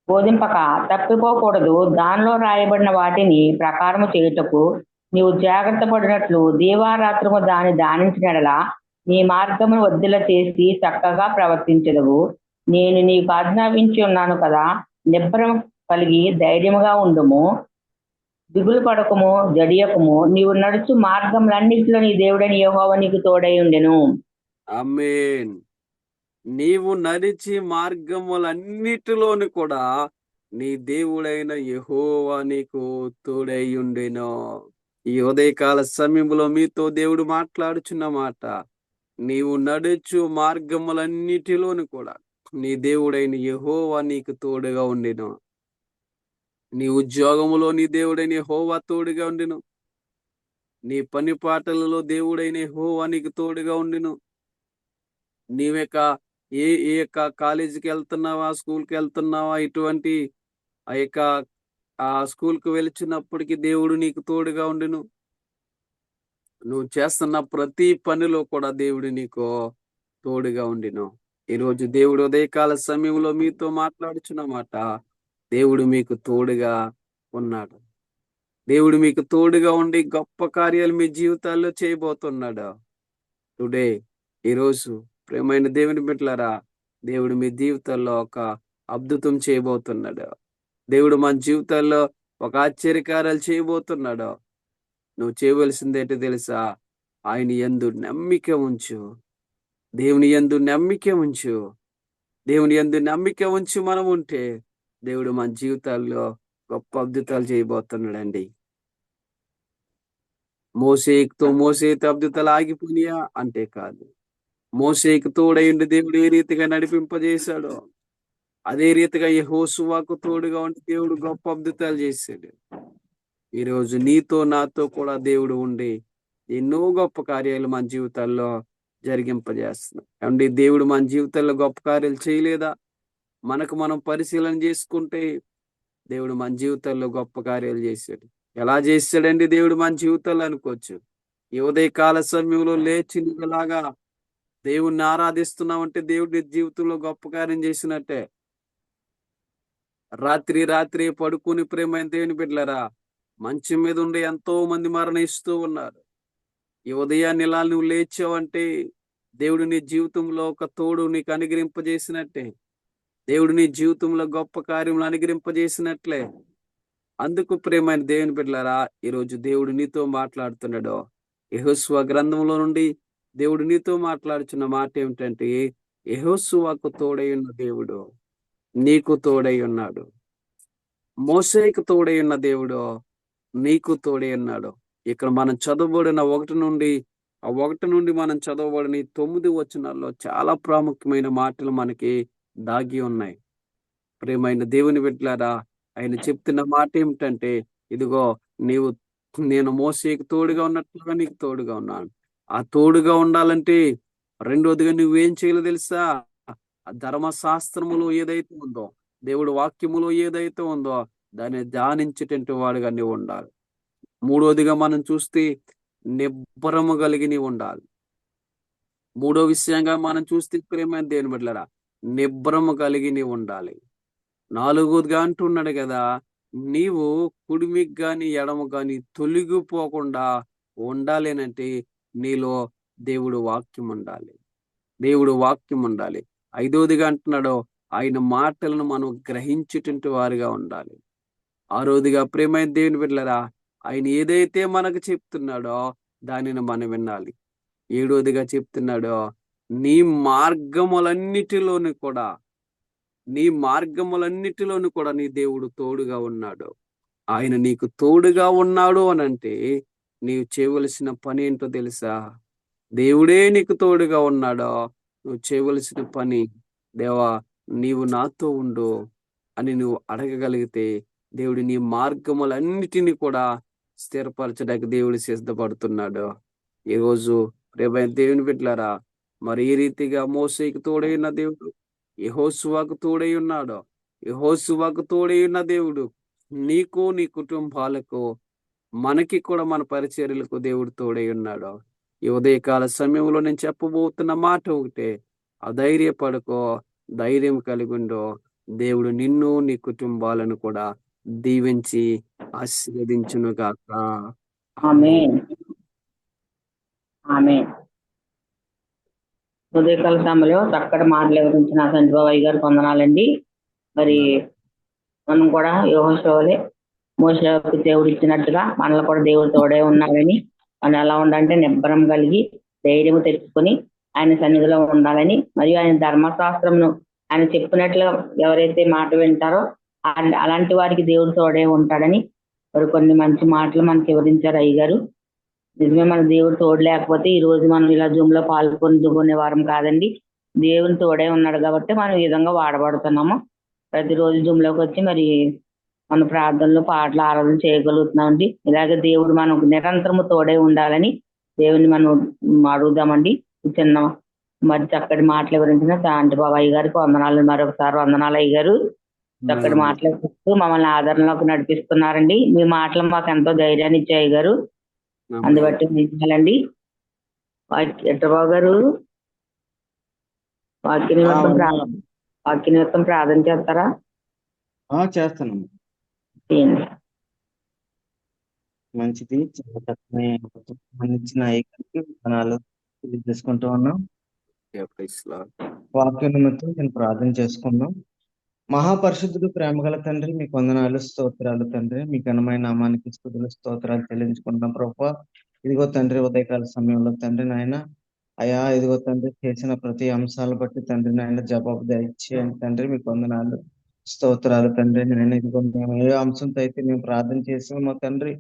బోధింపక తప్పిపోకూడదు. దానిలో రాయబడిన వాటిని ప్రకారము చేయుటకు నీవు జాగ్రత్త పడినట్లు దీవారాత్రము దాన్ని ధ్యానించినడలా నీ మార్గమును వద్దుల చేసి చక్కగా ప్రవర్తించదవు. నేను నీకు ఆజ్ఞాపించి ఉన్నాను కదా, నిబ్బరం కలిగి ధైర్యముగా ఉండుము, దిగులు పడకము, జడియకము. నీవు నడుచు మార్గములన్నిటిలో నీ దేవుడని యెహోవా నీకు తోడై ఉండెను. ఆమేన్. నీవు నడిచి మార్గములన్నిటిలోని కూడా నీ దేవుడైన యెహోవా నీకు తోడై ఉండెను. ఈ ఉదయకాల సమయంలో మీతో దేవుడు మాట్లాడుచున్న మాట, నీవు నడుచు మార్గములన్నిటిలోని కూడా నీ దేవుడైన యెహోవా నీకు తోడుగా ఉండెను. నీ ఉద్యోగములో నీ దేవుడైన యెహోవా తోడుగా ఉండెను. నీ పని పాటలలో దేవుడైన యెహోవా నీకు తోడుగా ఉండెను. నీవెక్క ఏ ఏ యొక్క కాలేజీకి వెళ్తున్నావా, స్కూల్కి వెళ్తున్నావా, ఇటువంటి ఆ యొక్క స్కూల్కి వెళ్తున్నప్పటికీ దేవుడు నీకు తోడుగా ఉండెను. నువ్వు చేస్తున్న ప్రతి పనిలో కూడా దేవుడు నీకు తోడుగా ఉండెను. ఈరోజు దేవుడు ఉదయకాల సమయంలో మీతో మాట్లాడుచున్న మాట, దేవుడు మీకు తోడుగా ఉన్నాడు. దేవుడు మీకు తోడుగా ఉండి గొప్ప కార్యాలు మీ జీవితాల్లో చేయబోతున్నాడు. టుడే ఈరోజు ప్రియమైన దేవుని బిడ్డలారా, దేవుడు మీ జీవితాల్లో ఒక అద్భుతం చేయబోతున్నాడు. దేవుడు మన జీవితాల్లో ఒక ఆశ్చర్యకార్యాలు చేయబోతున్నాడు. నువ్వు చేయవలసింది ఏంటో తెలుసా? ఆయన యందు నమ్మిక ఉంచు. దేవుని యందు నమ్మిక ఉంచు. దేవుని యందు నమ్మిక ఉంచి మనం ఉంటే దేవుడు మన జీవితాల్లో గొప్ప అద్భుతాలు చేయబోతున్నాడండి. మోసేతో అద్భుతాలు ఆగిపోయినాయా అంటే కాదు. మోసేకు తోడైండి దేవుడు ఏ రీతిగా నడిపింపజేశాడో అదే రీతిగా యెహోషువకు తోడుగా ఉండి దేవుడు గొప్ప అద్భుతాలు చేశాడు. ఈ రోజు నీతో నాతో కూడా దేవుడు ఉండి ఎన్నో గొప్ప కార్యాలు మన జీవితాల్లో జరిగింపజేస్తున్నాడు. ఏమండి, దేవుడు మన జీవితాల్లో గొప్ప కార్యాలు చేయలేదా? మనకు మనం పరిశీలన చేసుకుంటే దేవుడు మన జీవితాల్లో గొప్ప కార్యాలు చేశాడు. ఎలా చేశాడండి దేవుడు మన జీవితాల్లో అనుకోవచ్చు. ఈ ఉదయకాల సమయంలో లేచి నీకులాగా దేవుణ్ణి ఆరాధిస్తున్నావంటే దేవుడి నీ జీవితంలో గొప్ప కార్యం చేసినట్టే. రాత్రి పడుకుని ప్రేమైన దేవుని బిడ్డలారా, మంచం మీద ఉండి ఎంతో మంది మరణిస్తూ ఉన్నారు. ఈ ఉదయాన్ని ఇలా నువ్వు లేచావంటే దేవుడు నీ జీవితంలో ఒక తోడు నీకు అనుగ్రహింపజేసినట్టే. దేవుడు నీ జీవితంలో గొప్ప కార్యములు అనుగ్రహింపజేసినట్లే. అందుకు ప్రేమైన దేవుని బిడ్డలారా, ఈరోజు దేవుడు నీతో మాట్లాడుతున్నాడు. యెహోషువ గ్రంథంలో నుండి దేవుడు నీతో మాట్లాడుచున్న మాట ఏమిటంటే, యెహోషువకు తోడై ఉన్న దేవుడు నీకు తోడై ఉన్నాడు. మోషేకు తోడై ఉన్న దేవుడు నీకు తోడై ఉన్నాడు. ఇక్కడ మనం చదవబడిన ఒకటి నుండి మనం చదవబడిన ఈ 9 వచనాల్లో చాలా ప్రాముఖ్యమైన మాటలు మనకి దాగి ఉన్నాయి. ప్రియమైన దేవుని బిడ్డలారా, ఆయన చెప్తున్న మాట ఏమిటంటే, ఇదిగో నీవు నేను మోసేకు తోడుగా ఉన్నట్లుగా నీకు తోడుగా ఉన్నాను. ఆ తోడుగా ఉండాలంటే రెండోదిగా నువ్వేం చేయాలో తెలుసా? ఆ ధర్మశాస్త్రములో ఏదైతే ఉందో, దేవుడు వాక్యములో ఏదైతే ఉందో దాన్ని ధ్యానించేటటువంటి వాడుగా నీవు ఉండాలి. మూడోదిగా మనం చూస్తే నిబ్బరము కలిగి నీవు ఉండాలి. మూడో విషయంగా మనం చూస్తే ప్రేమైన దేవుని బిడ్డలారా, నిబ్బరము కలిగి నీవు ఉండాలి. నాలుగోదిగా అంటున్నాడు కదా, నీవు కుడిమికి గాని ఎడమ గాని తొలగిపోకుండా ఉండాలేనంటే నీలో దేవుడు వాక్యం ఉండాలి. దేవుడు వాక్యం ఉండాలి. ఐదోదిగా అంటున్నాడు, ఆయన మాటలను మనం గ్రహించేటువంటి వారిగా ఉండాలి. ఆరోదిగా ప్రేమైన దేవుని బిడ్డలారా, ఆయన ఏదైతే మనకు చెప్తున్నాడో దానిని మనం వినాలి. ఏడోదిగా చెప్తున్నాడో, నీ మార్గములన్నిటిలోని కూడా నీ దేవుడు తోడుగా ఉన్నాడు. ఆయన నీకు తోడుగా ఉన్నాడు అనంటే నీవు చేయవలసిన పని ఏంటో తెలుసా? దేవుడే నీకు తోడుగా ఉన్నాడో నువ్వు చేయవలసిన పని, దేవా నీవు నాతో ఉండు అని నువ్వు అడగగలిగితే దేవుడు నీ మార్గములన్నిటినీ కూడా స్థిరపరచడానికి దేవుడు సిద్ధపడుతున్నాడు. ఈరోజు రేపైన దేవుని బిడ్డలారా, మరి ఈ రీతిగా మోసేకి తోడైన దేవుడు యెహోషువకు తోడై ఉన్నాడు. యెహోషువకు తోడై ఉన్న దేవుడు నీకు నీ కుటుంబాలకు మనకి కూడా మన పరిచర్యలకు దేవుడు తోడై ఉన్నాడు. ఈ ఉదయకాల సమయంలో నేను చెప్పబోతున్న మాట ఒకటే, అధైర్యపడుకో, ధైర్యం కలిగి ఉండు. దేవుడు నిన్ను నీ కుటుంబాలను కూడా దీవించి ఆశీర్వదించును గాక. ఆమేన్. ఆమేన్. ఉదయకాల సమయంలో చక్కటి మాటలు వివరించిన సంజయ్ బాబాయ్ గారు వందనాలండి. మరి మనం కూడా యెహోషువలే మోషేకు దేవుడు ఇచ్చినట్టుగా మనలో కూడా దేవుడు తోడే ఉన్నాడని, మనం ఎలా ఉండాలంటే నిబ్బరం కలిగి ధైర్యం తెచ్చుకొని ఆయన సన్నిధిలో ఉండాలని, మరియు ఆయన ధర్మశాస్త్రమును ఆయన చెప్పినట్లుగా ఎవరైతే మాట వింటారో అలాంటి వారికి దేవుడు తోడే ఉంటాడని మరి కొన్ని మంచి మాటలు మనకి వివరించారు అయ్యగారు. నిజమే, మన దేవుడు తోడు లేకపోతే ఈ రోజు మనం ఇలా జూమ్ లో పాల్గొనే వారం కాదండి. దేవుని తోడే ఉన్నాడు కాబట్టి మనం ఈ విధంగా వాడబడుతున్నాము. ప్రతిరోజు జూమ్ లోకి వచ్చి మరి మన ప్రార్థనలు పాటలు ఆరాధన చేయగలుగుతున్నామండి. ఇలాగే దేవుడు మనకు నిరంతరము తోడే ఉండాలని దేవుని మనం అడుగుదామండి. ఈ చిన్న మరి చక్కటి మాటలు వివరించిన శాంతి బాబాయ్ గారికి వందనాలు, మరొకసారి వందనాలు అయ్యగారు. చక్కటి మాటలు చెప్తూ మమ్మల్ని ఆదరణలోకి నడిపిస్తున్నారండి. మీ మాటలు మాకు ఎంతో ధైర్యాన్ని ఇచ్చాయి గారు, అందుబట్టి నిజాలండి. ఎట్టబాబు గారు వాక్య నిమిత్తం ప్రార్థన చేస్తారా? చేస్తాను. చేయండి. మంచిది, చాలా చక్కని ఇచ్చిన ఐక్యతకి వందనాలు తెలియజేసుకుంటూ ఉన్నాం. వాక్య నిమిత్తం నేను ప్రార్థన చేసుకున్నాం. మహాపరిశుద్ధుడు ప్రేమగల తండ్రి, మీకు వందనాలు, స్తోత్రాలు తండ్రి. మీ ఘనమైన నామానికి స్తుతులు స్తోత్రాలు చెల్లించుకుంటున్నాం ప్రభువా. ఇదిగో తండ్రి, ఉదయకాల సమయంలో తండ్రి నాయన అయా ఇదిగో తండ్రి చేసిన ప్రతి అంశాలు బట్టి తండ్రి నాయన జవాబు దయచేయండి తండ్రి. మీకు వందనాలు, స్తోత్రాలు తండ్రి. నేను ఇదిగో మేము ఏ అంశంతో అయితే మేము ప్రార్థన చేసామో తండ్రి,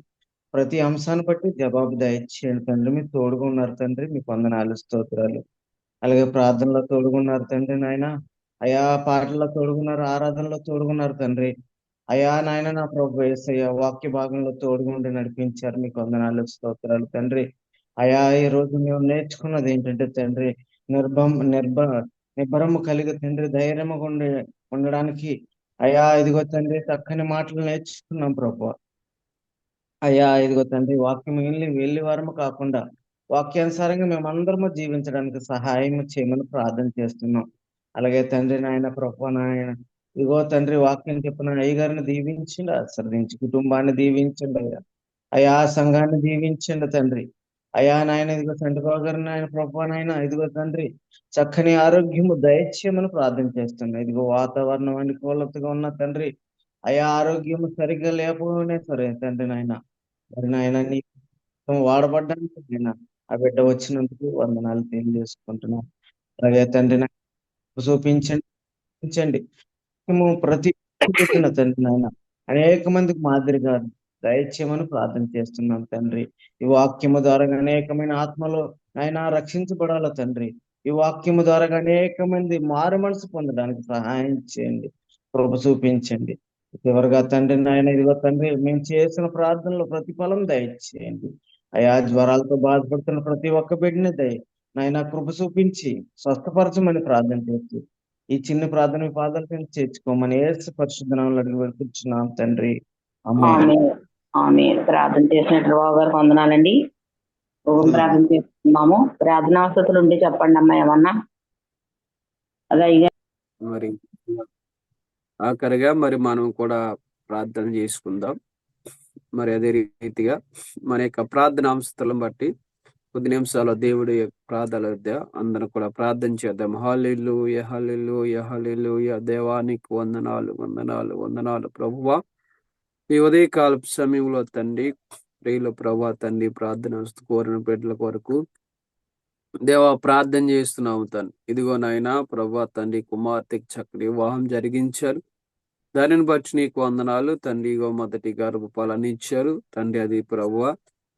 ప్రతి అంశాన్ని బట్టి జవాబు దయచేయండి తండ్రి. మీరు తోడుగా ఉన్నారు తండ్రి. మీకు వందనాలు, స్తోత్రాలు. అలాగే ప్రార్థనలో తోడుగున్నారు తండ్రి నాయన. అయా పాటల్లో తోడుగున్నారు, ఆరాధనలో తోడుగున్నారు తండ్రి. అయా నాయన నా ప్రభు యేసయ్య వాక్య భాగంలో తోడుగుండి నడిపించారు. మీకు వందనాలు, స్తోత్రాలు తండ్రి. అయా ఈ రోజు మేము నేర్చుకున్నది ఏంటంటే తండ్రి, నిర్భం నిర్భ నిబ్బరము కలిగి తండ్రి ధైర్యముగా ఉండడానికి అయా ఇదిగో తండ్రి చక్కని మాటలు నేర్చుకున్నాం ప్రభు. అయ్యా ఇదిగో తండ్రి వాక్యం వెళ్ళి వారము కాకుండా వాక్యానుసారంగా మేమందరము జీవించడానికి సహాయం చేయమని ప్రార్థన చేస్తున్నాం. అలాగే తండ్రి నాయన ప్రభు నాయన ఇదిగో తండ్రి వాక్యం చెప్పిన అయ్యగారిని దీవించండి, ఆశీర్వదించి కుటుంబాన్ని దీవించండి అయ్యా. అయా సంఘాన్ని దీవించండి తండ్రి. అయా నాయన ఇదిగో తండ్రి బాబు గారు నాయన ప్రభు నాయన ఇదిగో తండ్రి చక్కని ఆరోగ్యము దయచేయమని ప్రార్థన చేస్తున్నా. ఇదిగో వాతావరణం అనుకూలతగా ఉన్న తండ్రి అయా ఆరోగ్యము సరిగ్గా లేకపోయినా సరే తండ్రి నాయన మరి నాయన నీ వాడబడ్డానికి నాయన ఆ బిడ్డ వచ్చినందుకు వందనాలు తెలియజేసుకుంటున్నాను. అలాగే తండ్రి నాకు చూపించండి ప్రతి పెట్టిన తండ్రి నాయన అనేక మందికి మాదిరిగా దయచేయమని ప్రార్థన చేస్తున్నాం తండ్రి. ఈ వాక్యము ద్వారా అనేకమైన ఆత్మలు ఆయన రక్షించబడాల తండ్రి. ఈ వాక్యము ద్వారా అనేక మంది మారు మనసు పొందడానికి సహాయం చేయండి, కృప చూపించండి. చివరిగా తండ్రి నాయన ఇదిగో తండ్రి మేము చేసిన ప్రార్థనలో ప్రతిఫలం దయచేయండి. అయా జ్వరాలతో బాధపడుతున్న ప్రతి ఒక్క బిడ్డని నాయన కృప చూపించి స్వస్థపరచమని ప్రార్థన చేస్తూ ఈ చిన్న ప్రార్థన మీ పాదాల కింద చేర్చుకోమని యేసు పరిశుద్ధ నామములో అడిగి వేడుకుంటున్నాం తండ్రి. ఆమేన్. ఆమె ఆమె ప్రార్థన చేసినట్టు బాబు గారికి వందనాలండి. ప్రార్థన చేస్తున్నాము. ప్రార్థనావసతులు ఉండి చెప్పండి అమ్మా ఏమన్నా. అదే మరి ఆఖరిగా మరి మనం కూడా ప్రార్థన చేసుకుందాం. మరి అదే రీతిగా మన యొక్క ప్రార్థన అంశాలను బట్టి కొద్ది నిమిషాలు దేవుడి యొక్క ప్రార్థన అందరం కూడా ప్రార్థన చేద్దాం. హల్లెలూయా హల్లెలూయా హల్లెలూయా. దేవానికి వందనాలు వందనాలు వందనాలు ప్రభువా. ఈ ఉదయకాలపు సమయంలో తండ్రి ప్రియుల ప్రభా తండ్రి ప్రార్థన కోరిన బిడ్డల కొరకు దేవా ప్రార్థన చేస్తున్నాము తండ్రి. ఇదిగో నాయనా ప్రభా తండ్రి కుమార్తెకి చక్కటి వివాహం జరిగించారు. దానిని బట్టి నీకు వందనాలు తండ్రి. ఇగో మొదటి గర్భఫలాన్ని ఇచ్చారు తండ్రి. అది ప్రభువా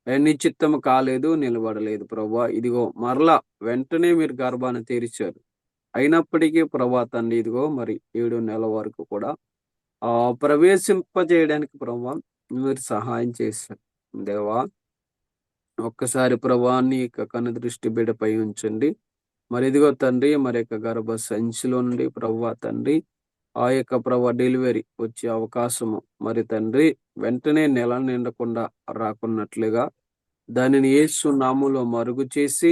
నిశ్చిత్తము కాలేదు, నిలబడలేదు ప్రభువా. ఇదిగో మరలా వెంటనే మీరు గర్భాన్ని తెరిచారు. అయినప్పటికీ ప్రభా తండ్రి ఇదిగో మరి 7 నెలల వరకు కూడా ప్రవేశింపజేయడానికి ప్రభువా మీరు సహాయం చేశారు దేవా. ఒక్కసారి ప్రభా నీ యొక్క కన్ను దృష్టి బిడ్డపై ఉంచండి. మరి ఇదిగో తండ్రి మరి యొక్క గర్భ సంచిలో నుండి ప్రభువా తండ్రి ఆ యొక్క ప్రభా డెలివరీ వచ్చే అవకాశము మరి తండ్రి వెంటనే నెల నిండకుండా రాకున్నట్లుగా దానిని యేసు నామములో మరుగు చేసి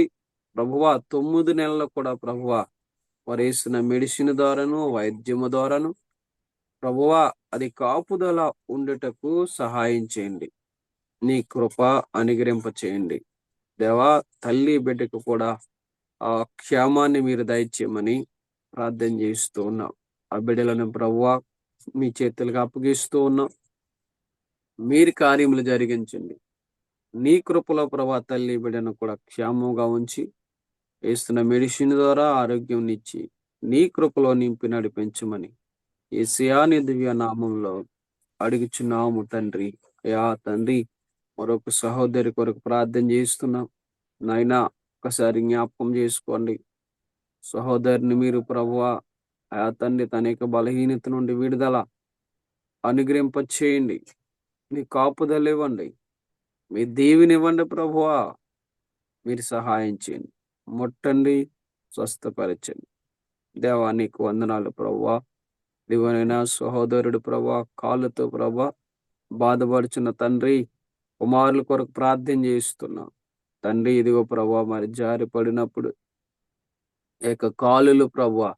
ప్రభువా 9 నెలలు కూడా ప్రభువా వారు వేసిన మెడిసిన్ ద్వారాను వైద్యము ద్వారాను ప్రభువా అది కాపుదల ఉండుటకు సహాయం చేయండి. నీ కృప అనుగ్రహింప చేయండి దేవా. తల్లి బిడ్డకు కూడా ఆ క్షేమాన్ని మీరు దయచేయమని ప్రార్థన చేస్తూ ఉన్నాం. ఆ బిడ్డలను ప్రభువా మీ చేతులకు అప్పగిస్తూ ఉన్నాం. మీరు కార్యములు జరిగించండి. నీ కృపలో ప్రభా తల్లి బిడ్డను కూడా క్షేమంగా ఉంచి వేస్తున్న మెడిసిన్ ద్వారా ఆరోగ్యం ఇచ్చి నీ కృపలో నింపి నడిపించమని యేసయ్యా నీ దివ్య నామంలో అడుగుచున్నాము తండ్రి. అయా తండ్రి మరొక సహోదరి కొరకు ప్రార్థన చేస్తున్నాం నాయనా. ఒకసారి జ్ఞాపకం చేసుకోండి సహోదరిని మీరు ప్రభువా. ఆ తండ్రి తన యొక్క బలహీనత నుండి విడుదల అనుగ్రహింప చేయండి. మీ కాపుదలు ఇవ్వండి, మీ దీవెనివ్వండి ప్రభువా. మీరు సహాయం చేయండి, ముట్టండి, స్వస్థపరచండి దేవా. నీకు వందనాలు ప్రభువా. దివనైనా సహోదరుడు ప్రభా కాళ్ళతో ప్రభా బాధపడుచున్న తండ్రి కుమారుల కొరకు ప్రార్థన చేస్తున్నా తండ్రి. ఇదిగో ప్రభా మరి జారి పడినప్పుడు యొక్క కాలులు ప్రభా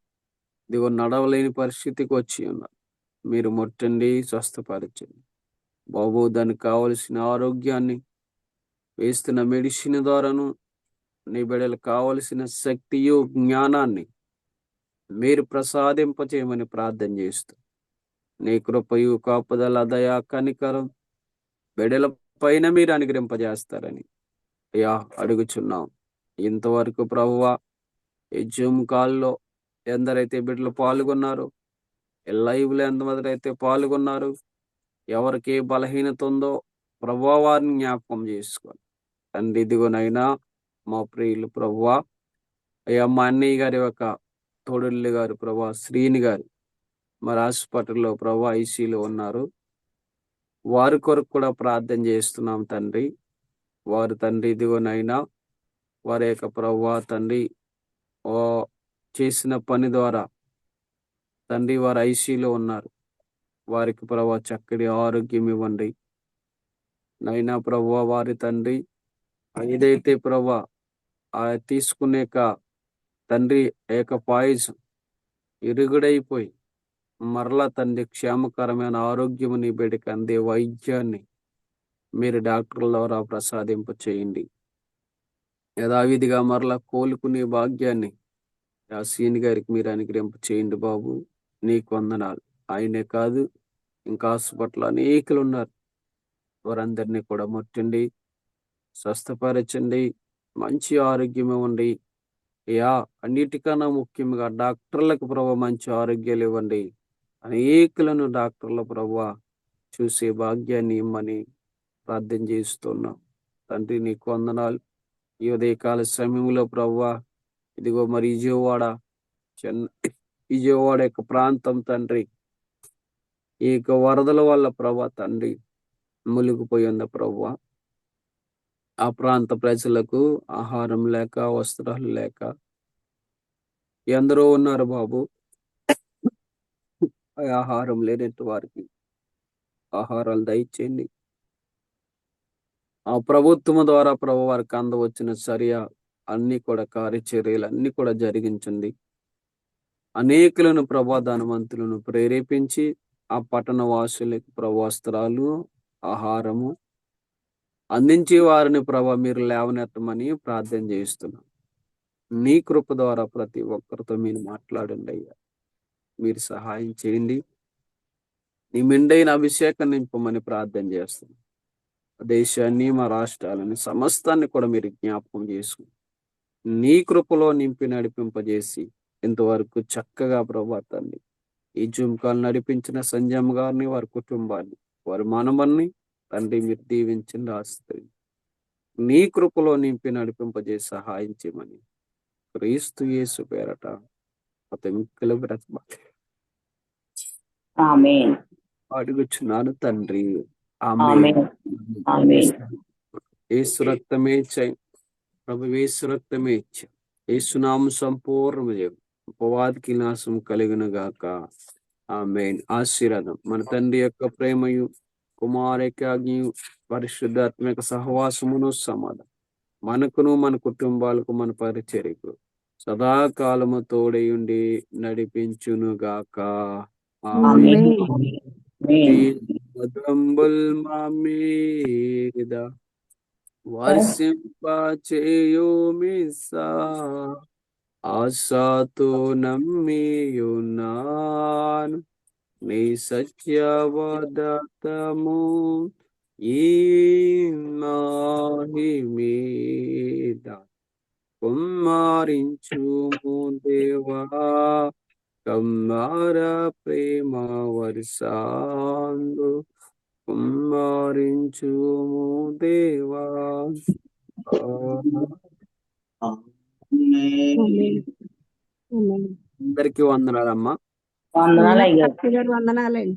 ఇదిగో నడవలేని పరిస్థితికి వచ్చి ఉన్నారు. మీరు ముట్టండి, స్వస్థపరచండి బాబు. దానికి కావలసిన ఆరోగ్యాన్ని వేస్తున్న మెడిసిన్ ద్వారాను నీ బిడ్డలకు కావలసిన శక్తియు జ్ఞానాన్ని మీరు ప్రసాదింపచేయమని ప్రార్థన చేస్తూ నీ కృపయు కాపుదల దయా కనికరం బిడ్డల పైన మీరు అనుగ్రహింపజేస్తారని అయ్యా అడుగుచున్నాం. ఇంతవరకు ప్రభువా ఈ జూమ్ కాల్లో ఎందరైతే బిడ్డలు పాల్గొన్నారో, లైవ్ లో ఎంతమంది అయితే పాల్గొన్నారు, ఎవరికి బలహీనత ఉందో ప్రభువా వారిని జ్ఞాపకం చేసుకోండి తండ్రి. ఇదిగోనైనా మా ప్రియులు ప్రభువా, అయ్యా మా అన్నయ్య గారి యొక్క తోడల్లి గారు ప్రభా, శ్రీని గారు మరి హాస్పిటల్లో ప్రభా ఐసీలో ఉన్నారు. వారి కొరకు కూడా ప్రార్థన చేస్తున్నాం తండ్రి. వారు తండ్రి ఇదిగోనైనా వారి యొక్క ప్రభువా తండ్రి ఓ చేసిన పని ద్వారా తండ్రి వారు ఐసీలో ఉన్నారు. వారికి ప్రభా చక్కటి ఆరోగ్యం ఇవ్వండి నైనా ప్రభువా. వారి తండ్రి ఏదైతే ప్రభా తీసుకునే తండ్రి ఏక పాయసం ఇరుగుడైపోయి మరలా తండ్రి క్షేమకరమైన ఆరోగ్యము నీ బిడ్డకి అందే వైద్యాన్ని మీరు డాక్టర్ల ద్వారా ప్రసాదింప చేయండి. యథావిధిగా మరలా కోలుకునే భాగ్యాన్ని యాసీన్ గారికి మీరు అనుగ్రహింప చేయండి బాబు. నీకు వందనాలు. ఆయనే కాదు, ఇంకా హాస్పిటల్ అనేకులు ఉన్నారు. వారందరినీ కూడా ముట్టండి, స్వస్థపరచండి, మంచి ఆరోగ్యం ఇవ్వండి. యా అన్నిటికన్నా ముఖ్యంగా డాక్టర్లకు ప్రభు మంచి ఆరోగ్యాలు ఇవ్వండి. అనేకులను డాక్టర్ల ప్రభు చూసే భాగ్యాన్ని ఇమ్మని ప్రార్థన చేస్తున్నాం తండ్రి. నీకు వందనాలు. ఈ ఉదయకాల సమయంలో ప్రభువా ఇదిగో మరి విజయవాడ యొక్క ప్రాంతం తండ్రి ఈ యొక్క వరదల వల్ల ప్రభా తండ్రి మునిగిపోయి ఉన్న ప్రభువా, ఆ ప్రాంత ప్రజలకు ఆహారం లేక వస్త్రాలు లేక ఎందరో ఉన్నారు బాబు. ఆహారం లేనట్టు వారికి ఆహారాలు దయచేయండి. ఆ ప్రభుత్వం ద్వారా ప్రభు వారికి అందవచ్చిన చర్య అన్ని కూడా కార్యచర్యలు అన్ని కూడా జరిగించండి. అనేకులను ప్రభా ధనవంతులను ప్రేరేపించి ఆ పట్టణ వాసులకు ప్రభు వస్త్రాలు ఆహారము అందించి వారిని ప్రభా మీరు లేవనెత్తమని ప్రార్థన చేస్తున్నాం. నీ కృప ద్వారా ప్రతి ఒక్కరితో మీరు మాట్లాడండి అయ్యా. మీరు సహాయం చేయండి. నీ మెండైన అభిషేకం నింపమని ప్రార్థన చేస్తున్నాం. దేశాన్ని మా రాష్ట్రాలని సమస్తాన్ని కూడా మీరు జ్ఞాపకం చేసుకుని నీ కృపలో నింపి నడిపింపజేసి ఇంతవరకు చక్కగా ప్రభాతాన్ని ఈ జుంకాలు నడిపించిన సంజయ్ గారిని, వారి కుటుంబాన్ని, వారి మనమల్ని తండ్రి మీరు దీవించండి, ఆశ్రయించండి. నీ కృపలో నింపి నడిపింపజేసి సహాయం చేయమని క్రీస్తు యేసు పేరట ఆమేన్. అడుగుచున్నాను తండ్రి. ఆమేన్. ఆమేన్. యేసు రక్తమే ప్రభు, యేసు రక్తమే ఇచ్చా. యేసునామం సంపూర్ణ అపవాదికి నాశం కలిగిన గాక. ఆమేన్. ఆశీర్వాదం. మన తండ్రి యొక్క ప్రేమయు, కుమారేకాగ్నియు, పరిశుద్ధాత్మక సహవాసమును సమాధానం మనకును మన కుటుంబాలకు మన పరిచర్యకు సదాకాలము తోడయుండి నడిపించును గాక. ఆమేన్. మదంబుల్ మా మీద వర్షింపచేయుమిసా, ఆశతో నమ్మియున్నాను నీ సత్యవదతము ఈ మాహి మీద కుమ్మరించుము దేవా, కమ్మార ప్రేమ వర్షాందు కుమ్మరించుము దేవా. అందరికీ వందనాలమ్మా. వందనాలు అయ్యారు. వందనాలండి.